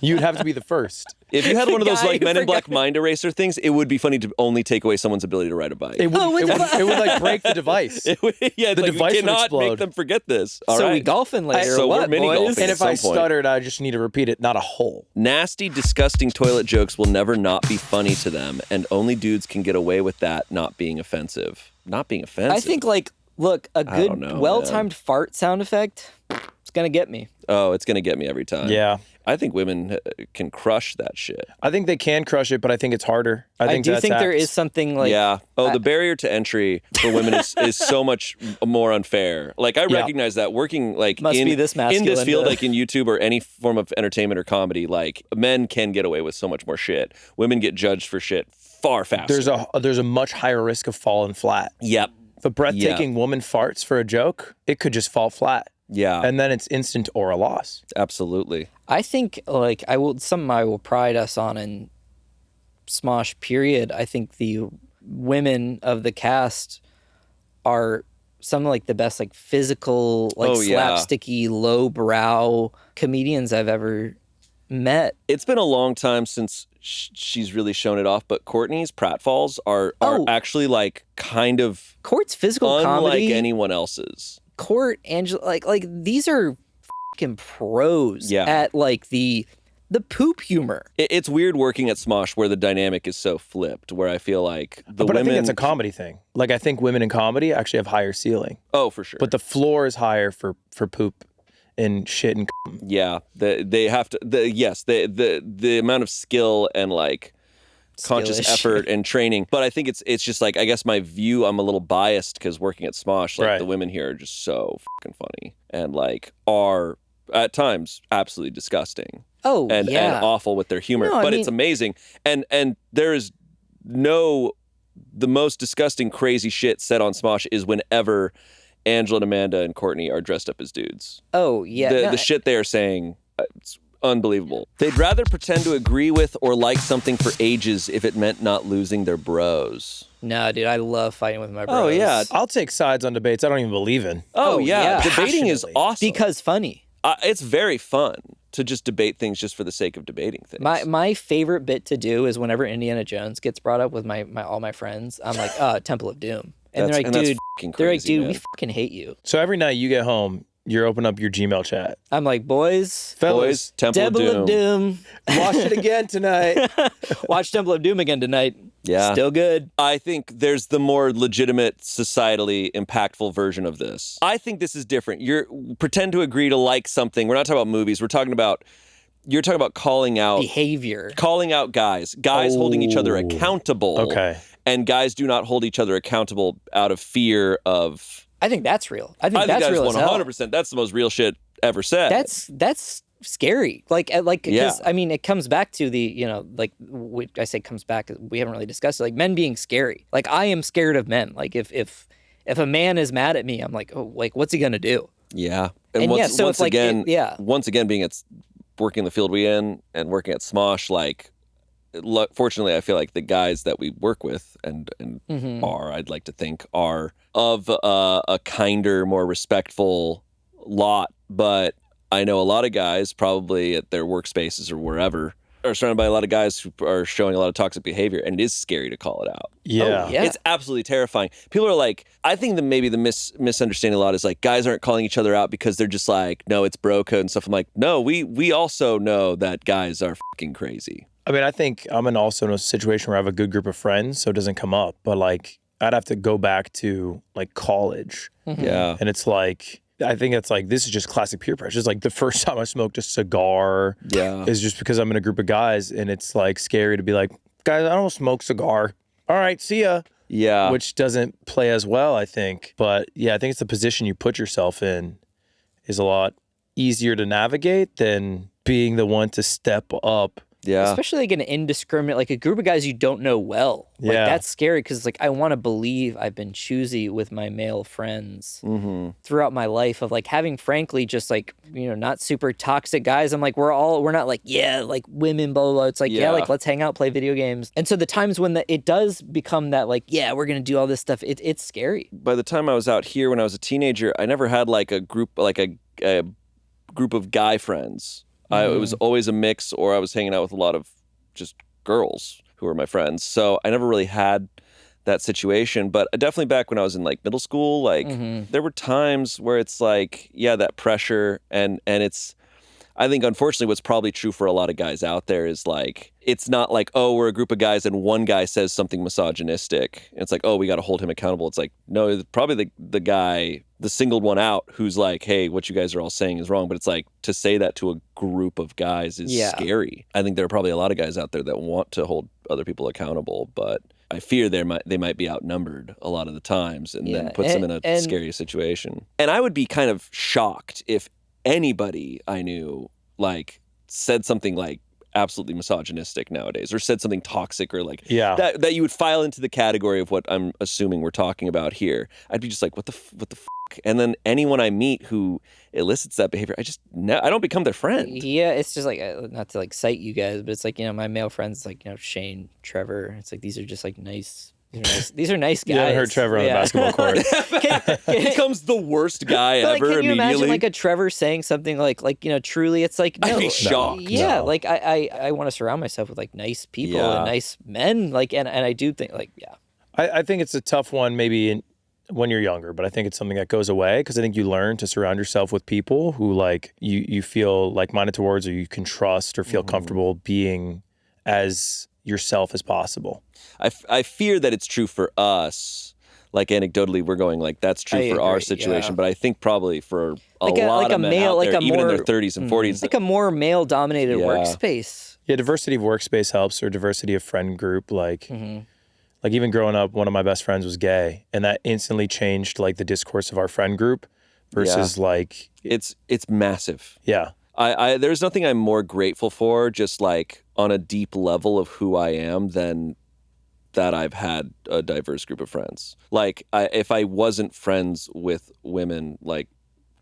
You'd have to be the first. If you had one of those guy like who Men in Black forgot- mind eraser things, it would be funny to only take away someone's ability to ride a bike. It would, it would like break the device. Yeah, it's The like, device we would cannot explode. make them forget this. All So right. we golfing later, So or we're what, mini boys? golfing. And at if I some point. stuttered, I just need to repeat it, not a hole. Nasty, disgusting toilet jokes will never not be funny to them, and only dudes can get away with that not being offensive. Not being offensive. I think, like, look, a don't good, know, well-timed fart sound effect, it's going to get me. Oh, it's gonna get me every time. Yeah. I think women can crush that shit. I think they can crush it, but I think it's harder. I do that's think there acts. is something like... Yeah. Oh, the barrier to entry for women is so much more unfair. Like I recognize that working like Must in, be this in this masculine field, to- like in YouTube or any form of entertainment or comedy, like men can get away with so much more shit. Women get judged for shit far faster. There's a much higher risk of falling flat. Yep. If a breathtaking woman farts for a joke, it could just fall flat. Yeah. And then it's instant or a loss. Absolutely. I think, like, something I will pride us on in Smosh, period. I think the women of the cast are some of, like, the best, like, physical, like, Oh, yeah. slapsticky, lowbrow comedians I've ever met. It's been a long time since she's really shown it off, but Courtney's pratfalls are Oh. actually like kind of Court's physical unlike comedy, anyone else's. Court, Angela, like these are fucking pros Yeah. at, like, the poop humor. It's weird working at Smosh where the dynamic is so flipped, where I feel like the But women. I think it's a comedy thing. Like I think women in comedy actually have higher ceiling. Oh, for sure. But the floor is higher for poop and shit and yeah, they have to. The amount of skill and like conscious Skillish. effort and training. But I think it's just like, I guess my view, I'm a little biased because working at Smosh, like Right. the women here are just so fucking funny and like are at times absolutely disgusting. Oh, and yeah. awful with their humor, No, I but it's mean- amazing. And there is the most disgusting, crazy shit said on Smosh is whenever Angela and Amanda and Courtney are dressed up as dudes. Oh, yeah. The shit they are saying, it's unbelievable. They'd rather pretend to agree with or like something for ages if it meant not losing their bros. No, dude, I love fighting with my bros. Oh, yeah. I'll take sides on debates I don't even believe in. Oh, Oh, yeah. yeah. Debating is Passionately. awesome. Because funny. It's very fun to just debate things just for the sake of debating things. My favorite bit to do is whenever Indiana Jones gets brought up with all my friends, I'm like, Temple of Doom. And they're like, that's dude, fucking they're like, crazy, dude, man. we fucking hate you. So every night you get home, you're open up your Gmail chat. I'm like, boys, Fellas, Boys, Temple of Temple of Doom. Doom. watch it again tonight. Watch Temple of Doom again tonight. Yeah. Still good. I think there's the more legitimate, societally impactful version of this. I think this is different. Pretend to agree to like something. We're not talking about movies. You're talking about calling out Behavior. guys holding each other accountable. Okay. And guys do not hold each other accountable out of fear of. I think that's real. I think I think that's real that's as hell. 100%. That's the most real shit ever said. That's scary. Like, because Yeah. I mean, it comes back to the, like, I say comes back, we haven't really discussed it, like men being scary. Like, I am scared of men. Like, if a man is mad at me, I'm like, oh, like, what's he gonna do? Yeah. And once, yeah, so once it's like, again, yeah. Once again, being working the field we in and working at Smosh, like, fortunately, I feel like the guys that we work with and Mm-hmm. I'd like to think, are of a kinder, more respectful lot. But I know a lot of guys, probably at their workspaces or wherever, are surrounded by a lot of guys who are showing a lot of toxic behavior, and it is scary to call it out. Yeah. Oh, yeah. It's absolutely terrifying. People are like, I think that maybe the misunderstanding a lot is like guys aren't calling each other out because they're just like, no, it's bro code and stuff. I'm like, no, we also know that guys are fucking crazy. I mean, I think I'm also in a situation where I have a good group of friends, so it doesn't come up. But like, I'd have to go back to like college. Yeah. And it's like, I think it's like, this is just classic peer pressure. It's like the first time I smoked a cigar is just because I'm in a group of guys, and it's like scary to be like, guys, I don't smoke cigar. All right, see ya. Yeah. Which doesn't play as well, I think. But yeah, I think it's the position you put yourself in is a lot easier to navigate than being the one to step up. Yeah. Especially like an indiscriminate, like a group of guys you don't know well. Like Yeah. that's scary because like I want to believe I've been choosy with my male friends throughout my life of like having frankly just like, you know, not super toxic guys. I'm like, we're not like, yeah, like women, blah, blah, blah. It's like, yeah, like let's hang out, play video games. And so the times when it does become that like, yeah, we're going to do all this stuff, it's scary. By the time I was out here when I was a teenager, I never had like a group, like a group of guy friends. It was always a mix, or I was hanging out with a lot of just girls who were my friends. So I never really had that situation. But definitely back when I was in like middle school, like there were times where it's like, yeah, that pressure and it's, I think unfortunately what's probably true for a lot of guys out there is like, it's not like, oh, we're a group of guys and one guy says something misogynistic. It's like, oh, we got to hold him accountable. It's like, no, probably the guy, the singled one out who's like, hey, what you guys are all saying is wrong. But it's like to say that to a group of guys is scary. I think there are probably a lot of guys out there that want to hold other people accountable, but I fear they might be outnumbered a lot of the times and then puts them in a scary situation. And I would be kind of shocked if anybody I knew like said something like absolutely misogynistic nowadays or said something toxic or like that you would file into the category of what I'm assuming we're talking about here. I'd be just like, what the fuck? And then anyone I meet who elicits that behavior, I don't become their friend. Yeah, it's just like, not to like cite you guys, but it's like, you know, my male friends like, you know, Shane, Trevor, it's like these are just like nice. These are nice guys. You haven't heard Trevor on the basketball court. He becomes the worst guy ever can you immediately. imagine like a Trevor saying something like you know, truly it's like, no. I'd be shocked. Yeah, No. like I want to surround myself with like nice people and nice men. Like and I do think like, I think it's a tough one maybe when you're younger, but I think it's something that goes away because I think you learn to surround yourself with people who like you feel like-minded towards or you can trust or feel comfortable being as yourself as possible. I fear that it's true for us. Like anecdotally, we're going like that's true for our situation, but I think probably for a lot of men out there, even in their 30s and 40s, like a more male-dominated workspace. Yeah, diversity of workspace helps, or diversity of friend group. Like even growing up, one of my best friends was gay, and that instantly changed like the discourse of our friend group versus like it's massive. Yeah. I there's nothing I'm more grateful for, just like on a deep level of who I am, than that I've had a diverse group of friends. Like if I wasn't friends with women, like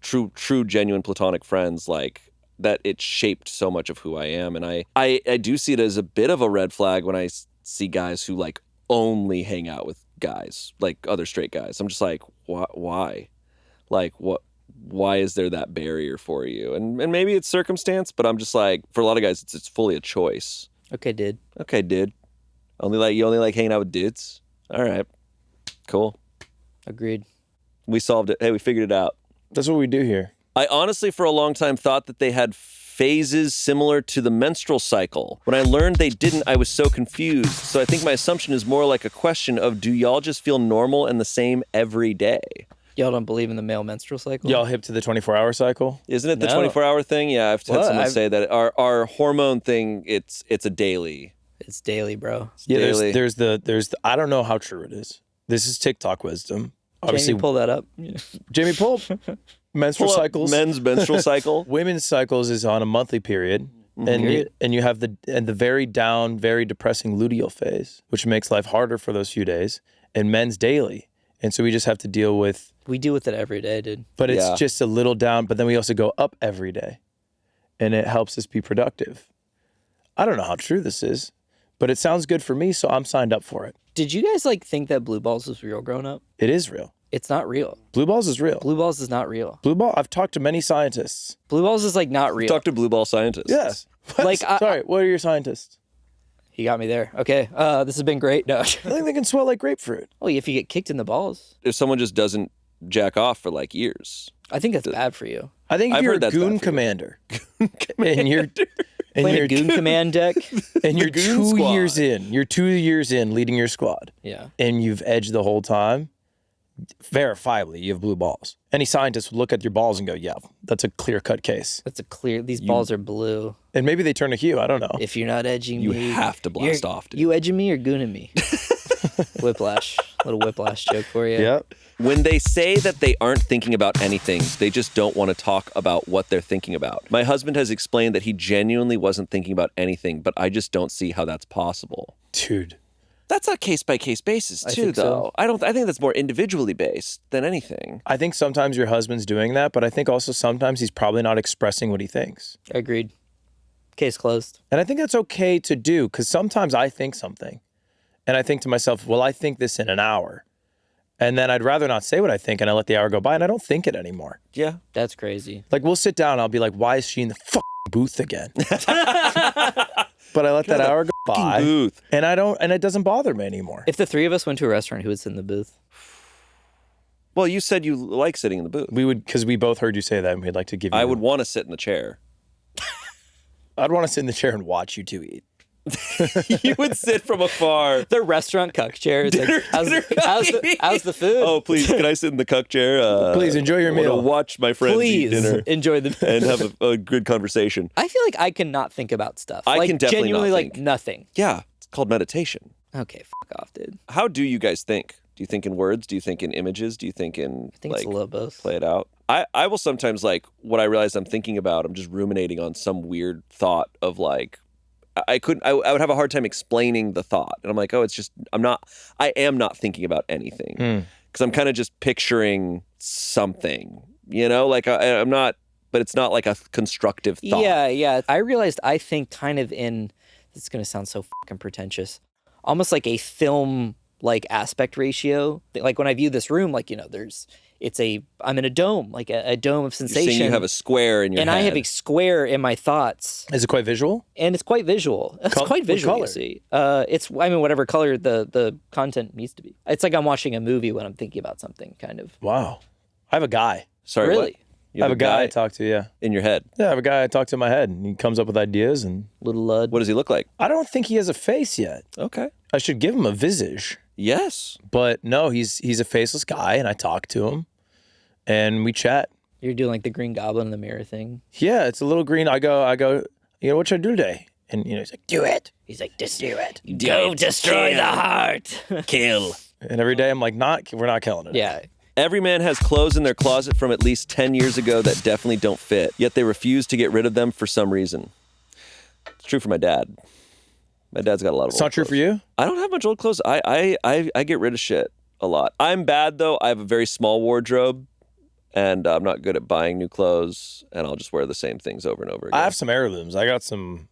true, genuine platonic friends, like that, it shaped so much of who I am. And I do see it as a bit of a red flag when I see guys who like only hang out with guys, like other straight guys. I'm just like, why? Like why is there that barrier for you? And maybe it's circumstance, but I'm just like, for a lot of guys, it's fully a choice. Okay, dude. You only like hanging out with dudes? All right. Cool. Agreed. We solved it. Hey, we figured it out. That's what we do here. I honestly, for a long time, thought that they had phases similar to the menstrual cycle. When I learned they didn't, I was so confused. So I think my assumption is more like a question of, do y'all just feel normal and the same every day? Y'all don't believe in the male menstrual cycle? Y'all hip to the 24-hour cycle? Isn't it the 24-hour thing? Yeah, I've had someone say that our hormone thing, it's a daily. It's daily, bro. Daily. There's the I don't know how true it is. This is TikTok wisdom. Obviously, Jamie, pull that up. Jamie, pull menstrual cycles. Men's menstrual cycle. Women's cycles is on a monthly period. And you have the very down, very depressing luteal phase, which makes life harder for those few days. And men's daily. And so we just have to deal with... We deal with it every day, dude. But it's just a little down, but then we also go up every day. And it helps us be productive. I don't know how true this is, but it sounds good for me, so I'm signed up for it. Did you guys like think that blue balls was real growing up? It is real. It's not real. Blue balls is real. Blue balls is not real. I've talked to many scientists. Blue balls is like not real. Talk to blue ball scientists. Yes. Like, sorry, what are your scientists? He got me there. Okay, this has been great. No. I think they can swell like grapefruit. Well, if you get kicked in the balls. If someone just doesn't jack off for like years. I think that's bad for you. I think if I've you're heard a that's bad goon for you. commander, And Playing you're a Goon Command deck. and you're Goon 2 Squad. years in. You're 2 years in leading your squad. Yeah. And you've edged the whole time. Verifiably, you have blue balls. Any scientist would look at your balls and go, yeah, that's a clear-cut case. That's a clear. These balls are blue. And maybe they turn to hue. I don't know. If you're not edging You me, have to blast off, dude. You edging me or gooning me? Whiplash. Little whiplash joke for you. Yep. When they say that they aren't thinking about anything, they just don't want to talk about what they're thinking about. My husband has explained that he genuinely wasn't thinking about anything, but I just don't see how that's possible. Dude. That's a case-by-case basis, I too, think so. though. I think that's more individually based than anything. I think sometimes your husband's doing that, but I think also sometimes he's probably not expressing what he thinks. Agreed. Case closed. And I think that's okay to do because sometimes I think something and I think to myself, well, I think this in an hour. And then I'd rather not say what I think and I let the hour go by and I don't think it anymore. Yeah. That's crazy. Like we'll sit down and I'll be like, why is she in the booth again? But I let that hour go by Booth. and it doesn't bother me anymore. If the three of us went to a restaurant, who would sit in the booth? Well, you said you like sitting in the booth. We would, because we both heard you say that and we'd like to give you. I would want to sit in the chair. I'd want to sit in the chair and watch you two eat. You would sit from afar. The restaurant cuck chair. It's like, how's the food? Oh, please, can I sit in the cuck chair? Please enjoy your I wanna meal. watch my friends eat Please dinner enjoy the and have a good conversation. I feel like I cannot think about stuff. I like, can definitely genuinely not like think. nothing. Yeah, it's called meditation. Okay, fuck off, dude. How do you guys think? Do you think in words? Do you think in images? Do you think in I think it's a little both. play it out? I will sometimes like what I realize I'm thinking about. I'm just ruminating on some weird thought of like I would have a hard time explaining the thought, and I'm like, oh, it's just I am not thinking about anything because I'm kind of just picturing something, like I'm not, but it's not like a constructive thought. Yeah. I realized I think kind of in, this is going to sound so fucking pretentious, almost like a film like aspect ratio. Like when I view this room, like, I'm in a dome, like a dome of You're sensation. saying you have a square in your and head. I have a square in my thoughts. Is it quite visual? And it's quite visual. It's quite what visual, color? you see. It's whatever color the content needs to be. It's like I'm watching a movie when I'm thinking about something, kind of. Wow. I have a guy. Sorry, Really? what? You I have a guy I talk to, yeah. in your head. Yeah, I have a guy I talk to in my head, and he comes up with ideas, and Little Lud. What does he look like? I don't think he has a face yet. Okay. I should give him a visage. Yes. But no, he's a faceless guy, and I talk to him, and we chat. You're doing like the Green Goblin in the mirror thing. Yeah, it's a little green. I go, what should I do today? And he's like, do it. He's like, just do it. Go destroy the heart. Kill. And every day I'm like, we're not killing it. Yeah. Every man has clothes in their closet from at least 10 years ago that definitely don't fit, yet they refuse to get rid of them for some reason. It's true for my dad. My dad's got a lot of It's old not true clothes. for you? I don't have much old clothes. I get rid of shit a lot. I'm bad, though. I have a very small wardrobe, and I'm not good at buying new clothes, and I'll just wear the same things over and over again. I have some heirlooms. I got some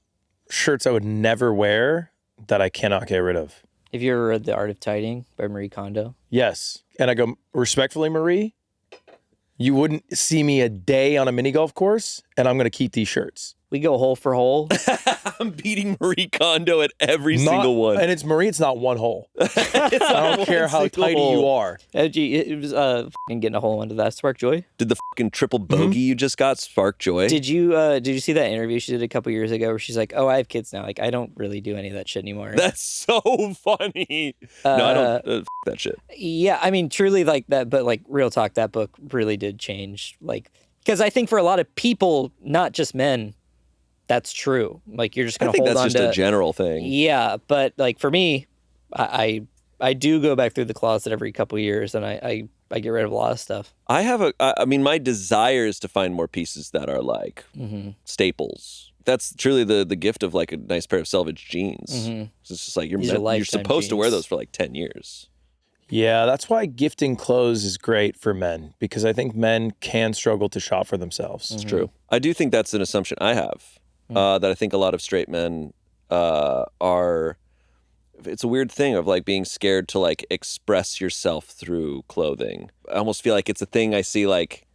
shirts I would never wear that I cannot get rid of. Have you ever read The Art of Tidying by Marie Kondo? Yes. And I go, respectfully, Marie, you wouldn't see me a day on a mini golf course, and I'm going to keep these shirts. We go hole for hole. I'm beating Marie Kondo at every single one. And it's Marie, it's not one hole. I don't care how single tidy hole. you are. It was fucking getting a hole into that. Spark Joy. Did the fucking triple bogey you just got spark joy? Did you see that interview she did a couple years ago where she's like, oh, I have kids now. Like, I don't really do any of that shit anymore. That's so funny. No, I don't. That shit. Yeah, I mean, truly like that, but like real talk, that book really did change. Like, because I think for a lot of people, not just men, that's true. Like, you're just I gonna think hold that's on just to a general thing. Yeah, but like for me, I do go back through the closet every couple years, and I get rid of a lot of stuff. I mean, my desire is to find more pieces that are like staples. That's truly the gift of like a nice pair of selvage jeans. It's just like These are you're lifetime supposed to wear jeans. those for like 10 years. Yeah, that's why gifting clothes is great for men, because I think men can struggle to shop for themselves. It's true. I do think that's an assumption I have, that I think a lot of straight men are. It's a weird thing of like being scared to like express yourself through clothing. I almost feel like it's a thing I see like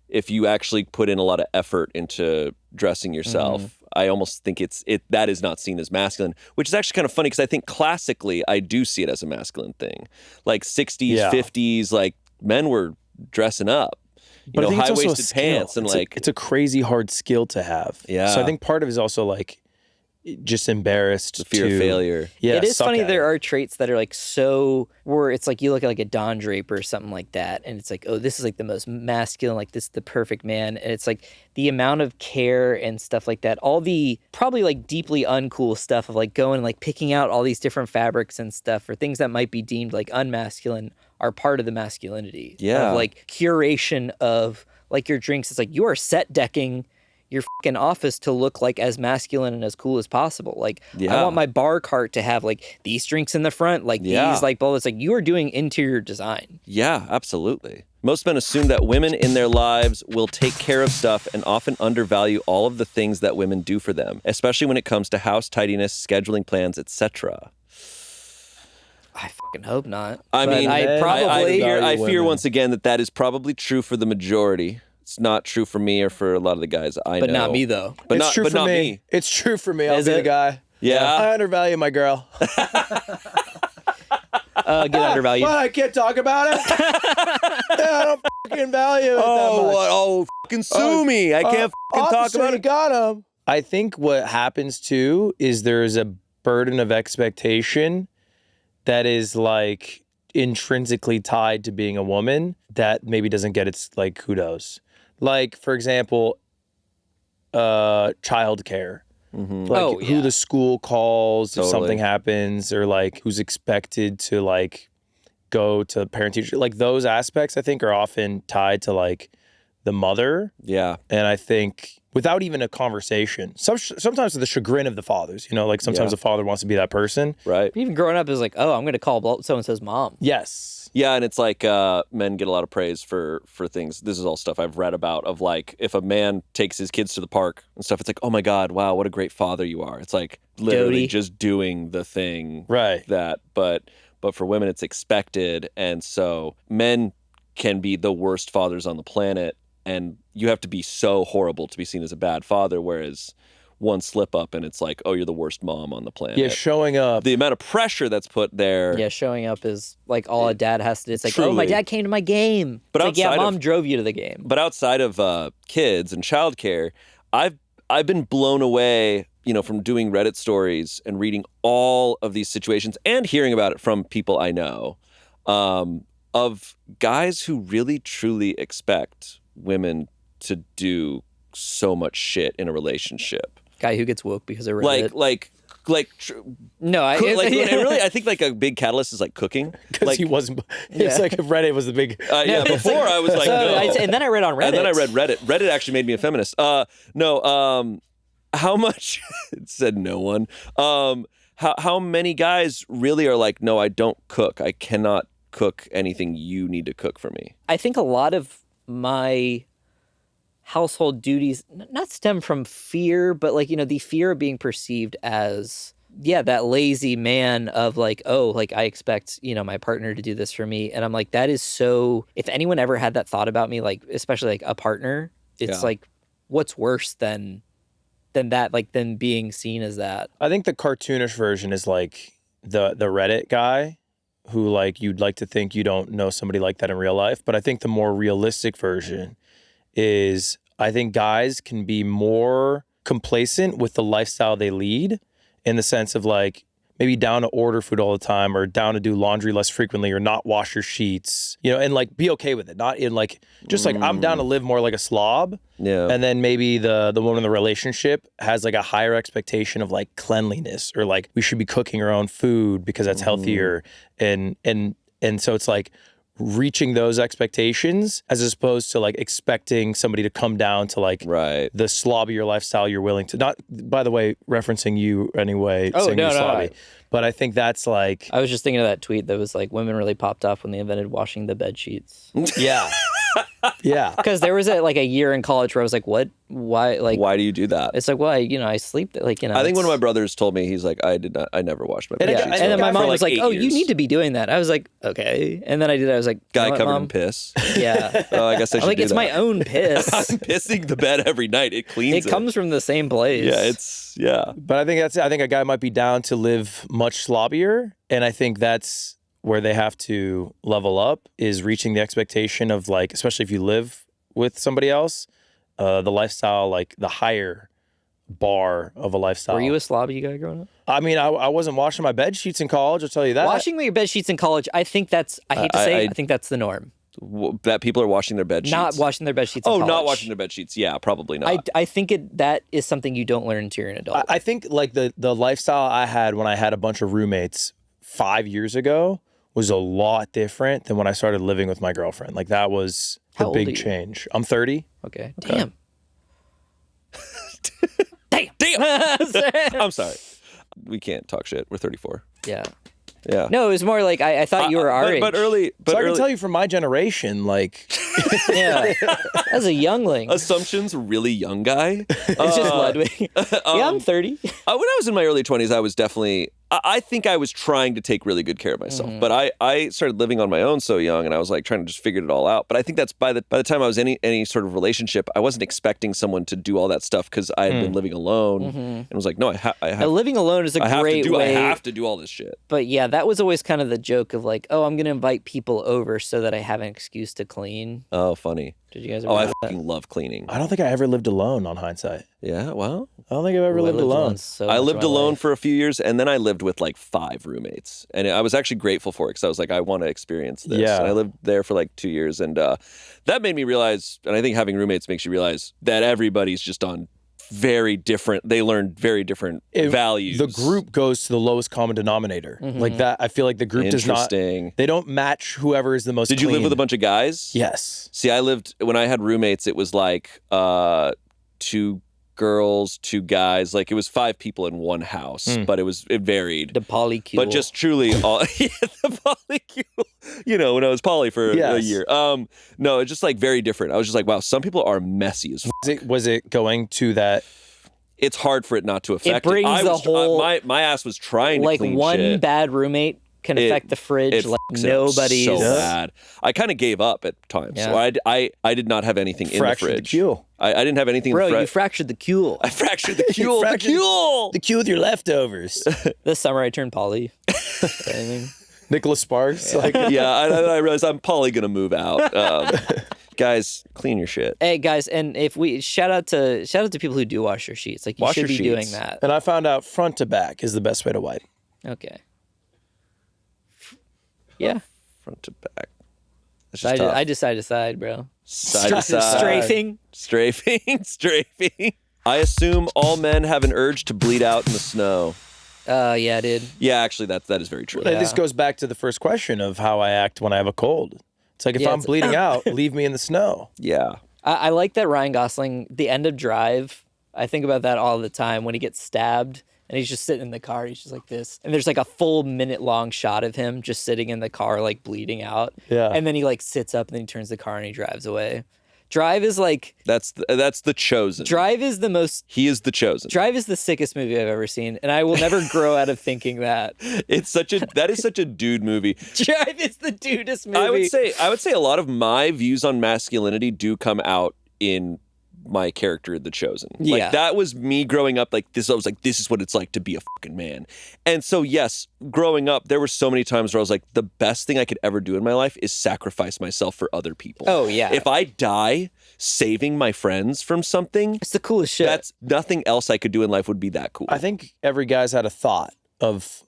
if you actually put in a lot of effort into dressing yourself, I almost think that is not seen as masculine, which is actually kind of funny because I think classically I do see it as a masculine thing. Like 60s, Yeah. 50s, like men were dressing up. You But I know, think it's also a high-waisted skill. pants and it's like it's a crazy hard skill to have. Yeah. So I think part of it is also like just embarrassed. The fear of failure. Yeah, it is suck funny at there it. are traits that are like so where it's like you look at like a Don Draper or something like that and it's like, oh, this is like the most masculine, like this is the perfect man. And it's like the amount of care and stuff like that, all the probably like deeply uncool stuff of like going and like picking out all these different fabrics and stuff or things that might be deemed like unmasculine are part of the masculinity. Yeah. Of like curation of like your drinks. It's like you are set decking your fucking office to look like as masculine and as cool as possible. Like Yeah. I want my bar cart to have like these drinks in the front, like Yeah. these like blah. It's like you are doing interior design. Yeah, absolutely. Most men assume that women in their lives will take care of stuff and often undervalue all of the things that women do for them, especially when it comes to house tidiness, scheduling plans, etc. I fucking hope not. I But mean, I probably I value fear women. once again that is probably true for the majority. It's not true for me or for a lot of the guys I know. but not me though. But It's not, true but for not me. me. It's true for me. I'll Is be the it? guy. Yeah. I undervalue my girl. Get undervalued. What? I can't talk about it. I don't fucking value it that Oh, much. what? Oh, fucking sue me. I can't fucking talk about You it. got him. I think what happens too is there's a burden of expectation that is like intrinsically tied to being a woman that maybe doesn't get its like kudos. Like for example, childcare. Like Oh, who yeah. the school calls if Totally. something happens, or like who's expected to like go to parent teacher. Like those aspects, I think, are often tied to like the mother. Yeah. And I think without even a conversation, sometimes to the chagrin of the fathers, you know, like sometimes Yeah. the father wants to be that person. Right. Even growing up is like, oh, I'm gonna call so and so's mom. Yes. Yeah, and it's like men get a lot of praise for things. This is all stuff I've read about of like if a man takes his kids to the park and stuff, it's like, oh my God, wow, what a great father you are. It's like literally Doty. just doing the thing Right. that, but for women it's expected, and so men can be the worst fathers on the planet, and you have to be so horrible to be seen as a bad father, whereas one slip up and it's like, oh, you're the worst mom on the planet. Yeah, showing up. The amount of pressure that's put there. Yeah, showing up is like all a dad has to do. It's like, oh, my Truly. dad came to my game. But It's like, yeah, outside mom of- drove you to the game. But outside of kids and childcare, I've been blown away, you know, from doing Reddit stories and reading all of these situations and hearing about it from people I know, of guys who really truly expect women to do so much shit in a relationship. Guy who gets woke because of Reddit. No, I Like, yeah. and really, I think like a big catalyst is like cooking. Because Like, he wasn't. It's like if Reddit was the big. yeah, before I was like, So no. and then I read on Reddit. And then I read Reddit. Reddit actually made me a feminist. How much? It said no one. How many guys really are like, no, I don't cook. I cannot cook anything. You need to cook for me. I think a lot of my household duties not stem from fear, but like, you know, the fear of being perceived as, yeah, that lazy man of like, oh, like I expect, you know, my partner to do this for me. And I'm like, that is so, if anyone ever had that thought about me, like, especially like a partner, it's Yeah. like, what's worse than that, like, than being seen as that? I think the cartoonish version is like the Reddit guy who like you'd like to think you don't know somebody like that in real life. But I think the more realistic version is I think guys can be more complacent with the lifestyle they lead in the sense of like maybe down to order food all the time or down to do laundry less frequently or not wash your sheets, you know, and like be okay with it. Not in like, just like I'm down to live more like a slob. Yeah. And then maybe the woman in the relationship has like a higher expectation of like cleanliness or like we should be cooking our own food because that's healthier. And so it's like reaching those expectations as opposed to like expecting somebody to come down to like Right. the slobbier lifestyle you're willing to, not by the way referencing you anyway, Oh, saying no, you're no, slobby. no. But I think that's like I was just thinking of that tweet that was like, women really popped off when they invented washing the bed sheets. yeah. Yeah. Because there was a year in college where I was like, what? Why? Like, Why do you do that? it's like, well, I sleep, like, you know. I think one of my it's- brothers told me, he's like, I never washed my And bed again, sheets. I And then know my guy mom for was like like, 8 oh, you years. need to be doing that. I was like, okay. And then I did. I was like, Guy you know what, covered Mom? in piss. Yeah. Oh, I guess I I'm should like, do it's that. my own piss. I'm pissing the bed every night. It cleans It comes from the same place. Yeah. But I think that's it. I think a guy might be down to live much slobbier. And I think that's where they have to level up is reaching the expectation of like, especially if you live with somebody else, the lifestyle, like the higher bar of a lifestyle. Were you a slobby guy growing up? I mean, I wasn't washing my bed sheets in college. I'll tell you that. Washing your bed sheets in college, I think that's, I hate to say, I think that's the norm. That people are washing their bed sheets. Not washing their bed sheets in college. not washing their bed sheets. Yeah, probably not. I think that is something you don't learn until you're an adult. I think like the lifestyle I had when I had a bunch of roommates 5 years ago was a lot different than when I started living with my girlfriend. Like that was How a old are big you? change. I'm 30. Okay. Damn. I'm sorry. We can't talk shit. We're 34. Yeah. Yeah. No, it was more like I thought you were our age. But early. But So I early, can tell you from my generation, like Yeah. As a youngling. assumptions, really young guy. It's just Ludwig. Yeah, I'm 30. When I was in my early 20s, I was definitely, I think I was trying to take really good care of myself. Mm-hmm. But I started living on my own so young, and I was like trying to just figure it all out. But I think that's by the time I was in any sort of relationship, I wasn't expecting someone to do all that stuff because I had been living alone, and was like, no, I have. Now, living alone is a great way. I have to do all this shit. But yeah, that was always kind of the joke of like, oh, I'm going to invite people over so that I have an excuse to clean. Oh, funny. Did you guys ever Oh, do I that? fucking love cleaning. I don't think I ever lived alone on hindsight. Yeah, well, I don't think I've ever Ooh, I lived alone. so I much lived of my alone life. for a few years, and then I lived with like 5 roommates, and I was actually grateful for it because I was like, I want to experience this. Yeah. And I lived there for like 2 years, and that made me realize, and I think having roommates makes you realize that everybody's just on very different. They learn very different values. The group goes to the lowest common denominator. Like that. I feel like the group does not. Interesting. They don't match whoever is the most. Did you live clean. with a bunch of guys? Yes. See, I lived when I had roommates. It was like 2 girls, 2 guys. Like it was 5 people in one house, but it varied. The polycule. But just truly all the polycule. You know, when I was poly for a Yes. year. No, it's just like very different. I was just like, wow, some people are messy as Was it going to that? It's hard for it not to affect brings I the was, whole- my ass was trying to like clean one shit. bad roommate can affect the fridge It like fucks it up nobody's. so bad. I kind of gave up at times. Yeah. So I did not have anything in the Fractured the fridge. cule. I didn't have anything Bro, in the you fractured the cule. I fractured the cule. The fractured- cule. The queue with your leftovers. This summer I turned poly. Nicholas Sparks. Like, Yeah, I realized I'm probably gonna move out. Guys, clean your shit. Hey guys, and if we shout out to people who do wash their sheets, like you Wash should your be doing sheets. that. and I found out front to back is the best way to wipe. Okay. Yeah, Front to back. That's I just tough. decide to side, bro. Side to side. Strafing. Strafing. I assume all men have an urge to bleed out in the snow. Yeah, dude. Yeah, actually, that is very true. And this goes back to the first question of how I act when I have a cold. It's like if Yeah, I'm it's- bleeding out, leave me in the snow. Yeah. I like that Ryan Gosling, the end of Drive. I think about that all the time when he gets stabbed and he's just sitting in the car. He's just like this. And there's like a full minute-long shot of him just sitting in the car, like bleeding out. Yeah. And then he like sits up and then he turns the car and he drives away. Drive is like, That's the chosen. Drive is the most, He is the chosen. Drive is the sickest movie I've ever seen. And I will never grow out of thinking that. That is such a dude movie. Drive is the dudest movie. I would say a lot of my views on masculinity do come out in my character, The Chosen. Yeah. Like that was me growing up like this. I was like, this is what it's like to be a fucking man. And so yes, growing up, there were so many times where I was like, the best thing I could ever do in my life is sacrifice myself for other people. Oh, yeah. If I die saving my friends from something, It's the coolest shit. that's nothing else I could do in life would be that cool. I think every guy's had a thought of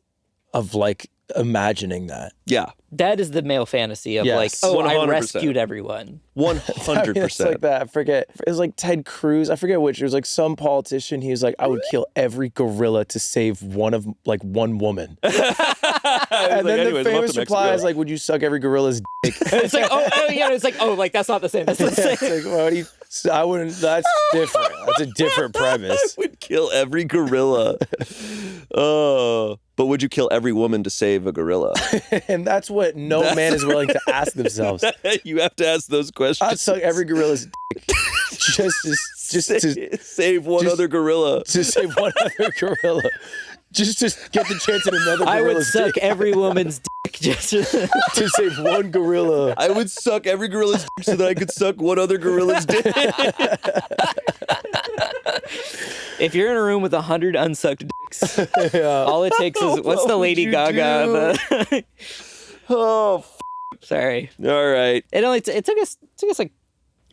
like imagining that. Yeah. That is the male fantasy of Yes. like, oh, I 100%. rescued everyone. 100%. It's like that. I forget. It was like Ted Cruz. I forget which. It was like some politician. He was like, I would kill every gorilla to save one woman. And then anyways, the I'm off famous to reply Mexico. is like, would you suck every gorilla's dick? It's like, yeah, it's like, like that's not the same. That's not the It's same. like, what do you, I wouldn't, that's different. That's a different I premise. would kill every gorilla. But would you kill every woman to save a gorilla? And that's what no man is willing to ask themselves. You have to ask those questions. I'd suck every gorilla's dick just to save one just- other gorilla. save one other gorilla. Just get the chance at another I would gorilla's suck dick every woman's dick just to save one gorilla. I would suck every gorilla's dick so that I could suck one other gorilla's dick. If you're in a room with 100 unsucked dicks, all it takes is what's the What Lady would you Gaga? Oh, Sorry, all right. it only it took us like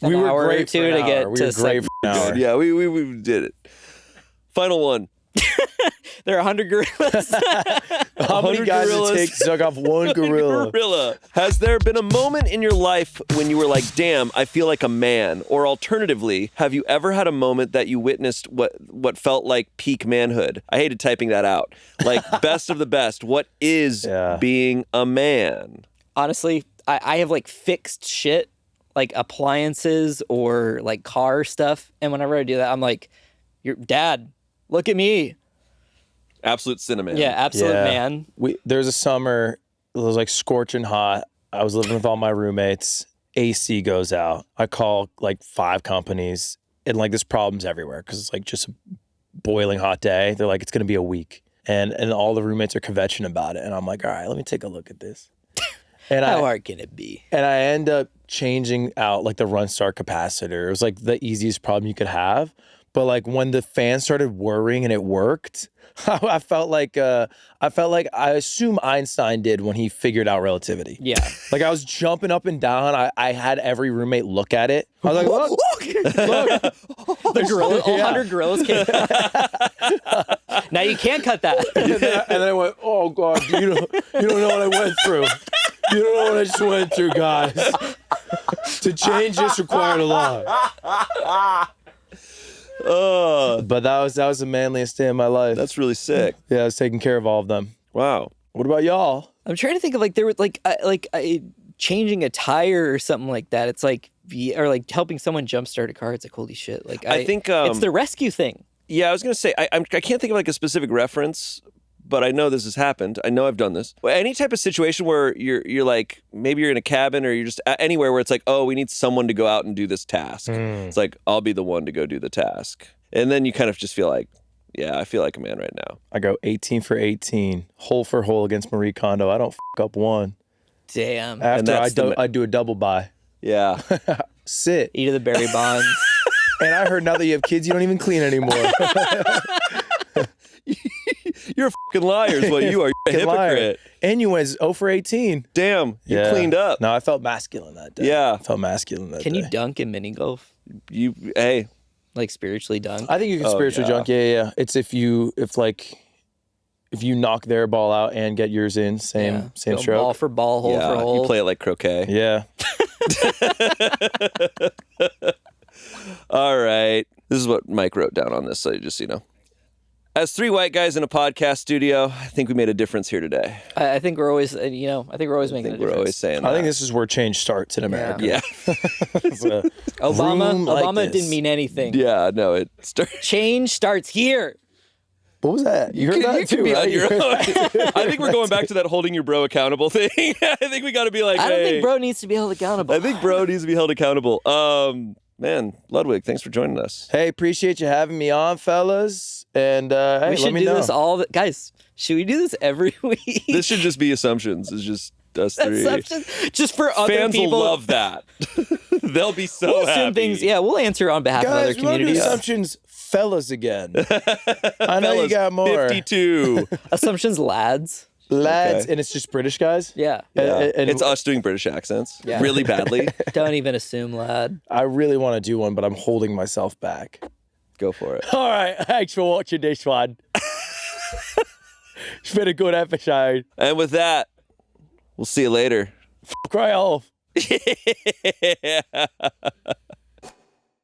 an We were hour or great two for an to get hour. We to were great for an hour. Yeah, we did it. Final one. There are 100 gorillas. How many 100 guys gorillas. it takes to suck off one gorilla? Gorilla. Has there been a moment in your life when you were like, damn, I feel like a man? Or alternatively, have you ever had a moment that you witnessed what felt like peak manhood? I hated typing that out. Like, best of the best. What is being a man? Honestly, I have like fixed shit, like appliances or like car stuff. And whenever I do that, I'm like, your dad, look at me. Absolute cinnamon. Yeah, absolute man. There's a summer, it was like scorching hot. I was living with all my roommates. AC goes out. I call like 5 companies, and like this problem's everywhere because it's like just a boiling hot day. They're like, it's going to be a week. And all the roommates are kvetching about it. And I'm like, all right, let me take a look at this. And How hard can it be? And I end up changing out like the run start capacitor. It was like the easiest problem you could have. But like when the fan started whirring and it worked, I felt like I assume Einstein did when he figured out relativity. Yeah. Like I was jumping up and down. I had every roommate look at it. I was like, look, look. The gorilla, 100 gorillas came. Now you can't cut that. And then I went, oh God, you don't know what I went through. You don't know what I just went through, guys. To change this required a lot. But that was the manliest day of my life. That's really sick. Yeah, I was taking care of all of them. Wow. What about y'all? I'm trying to think of like there was like changing a tire or something like that. It's like or like helping someone jumpstart a car. It's like holy shit. Like I think it's the rescue thing. Yeah, I was gonna say I can't think of like a specific reference, but I know this has happened. I know I've done this. Any type of situation where you're like, maybe you're in a cabin or you're just anywhere where it's like, oh, we need someone to go out and do this task. It's like, I'll be the one to go do the task. And then you kind of just feel like, yeah, I feel like a man right now. I go 18 for 18, hole for hole against Marie Kondo. I don't f up one. Damn. After I do a double buy. Yeah. Sit. Eat of the Barry Bonds. And I heard now that you have kids, you don't even clean anymore. You're a fucking liar is what you are. You're a hypocrite. And you went 0 for 18. Damn, you cleaned up. No, I felt masculine that day. Yeah. I felt masculine that day. Can you dunk in mini golf? Hey. Like spiritually dunk? I think you can spiritually dunk. Yeah. It's if you knock their ball out and get yours in, same stroke. Ball for ball, hole for hole. You play it like croquet. Yeah. All right. This is what Mike wrote down on this, so just so you know. As 3 white guys in a podcast studio, I think we made a difference here today. I think we're always, making a difference. We're always saying that. I think this is where change starts in America. Yeah. Obama didn't mean anything. Yeah, no, it starts. Change starts here. What was that? You heard that You too, can be right? on your own. I think we're going back to that holding your bro accountable thing. I think we got to be like, I don't hey. think bro needs to be held accountable. I think bro needs to be held accountable. Man, Ludwig, thanks for joining us. Hey, appreciate you having me on, fellas. And hey, we should let me do know. this guys. Should we do this every week? This should just be assumptions. It's just us 3. Assumptions? Just for other Fans people. will love that. They'll be so We'll happy. assume things. Yeah, we'll answer on behalf of other Guys, we want to do communities. assumptions, fellas again. I know you Fellas, got more. 52. Assumptions, lads. Lads, Okay. and it's just British guys? Yeah. And It's us doing British accents Yeah. really badly. Don't even assume, lad. I really want to do one, but I'm holding myself back. Go for it. All right, thanks for watching this one. It's been a good episode. And with that, we'll see you later. Cry off. Yeah.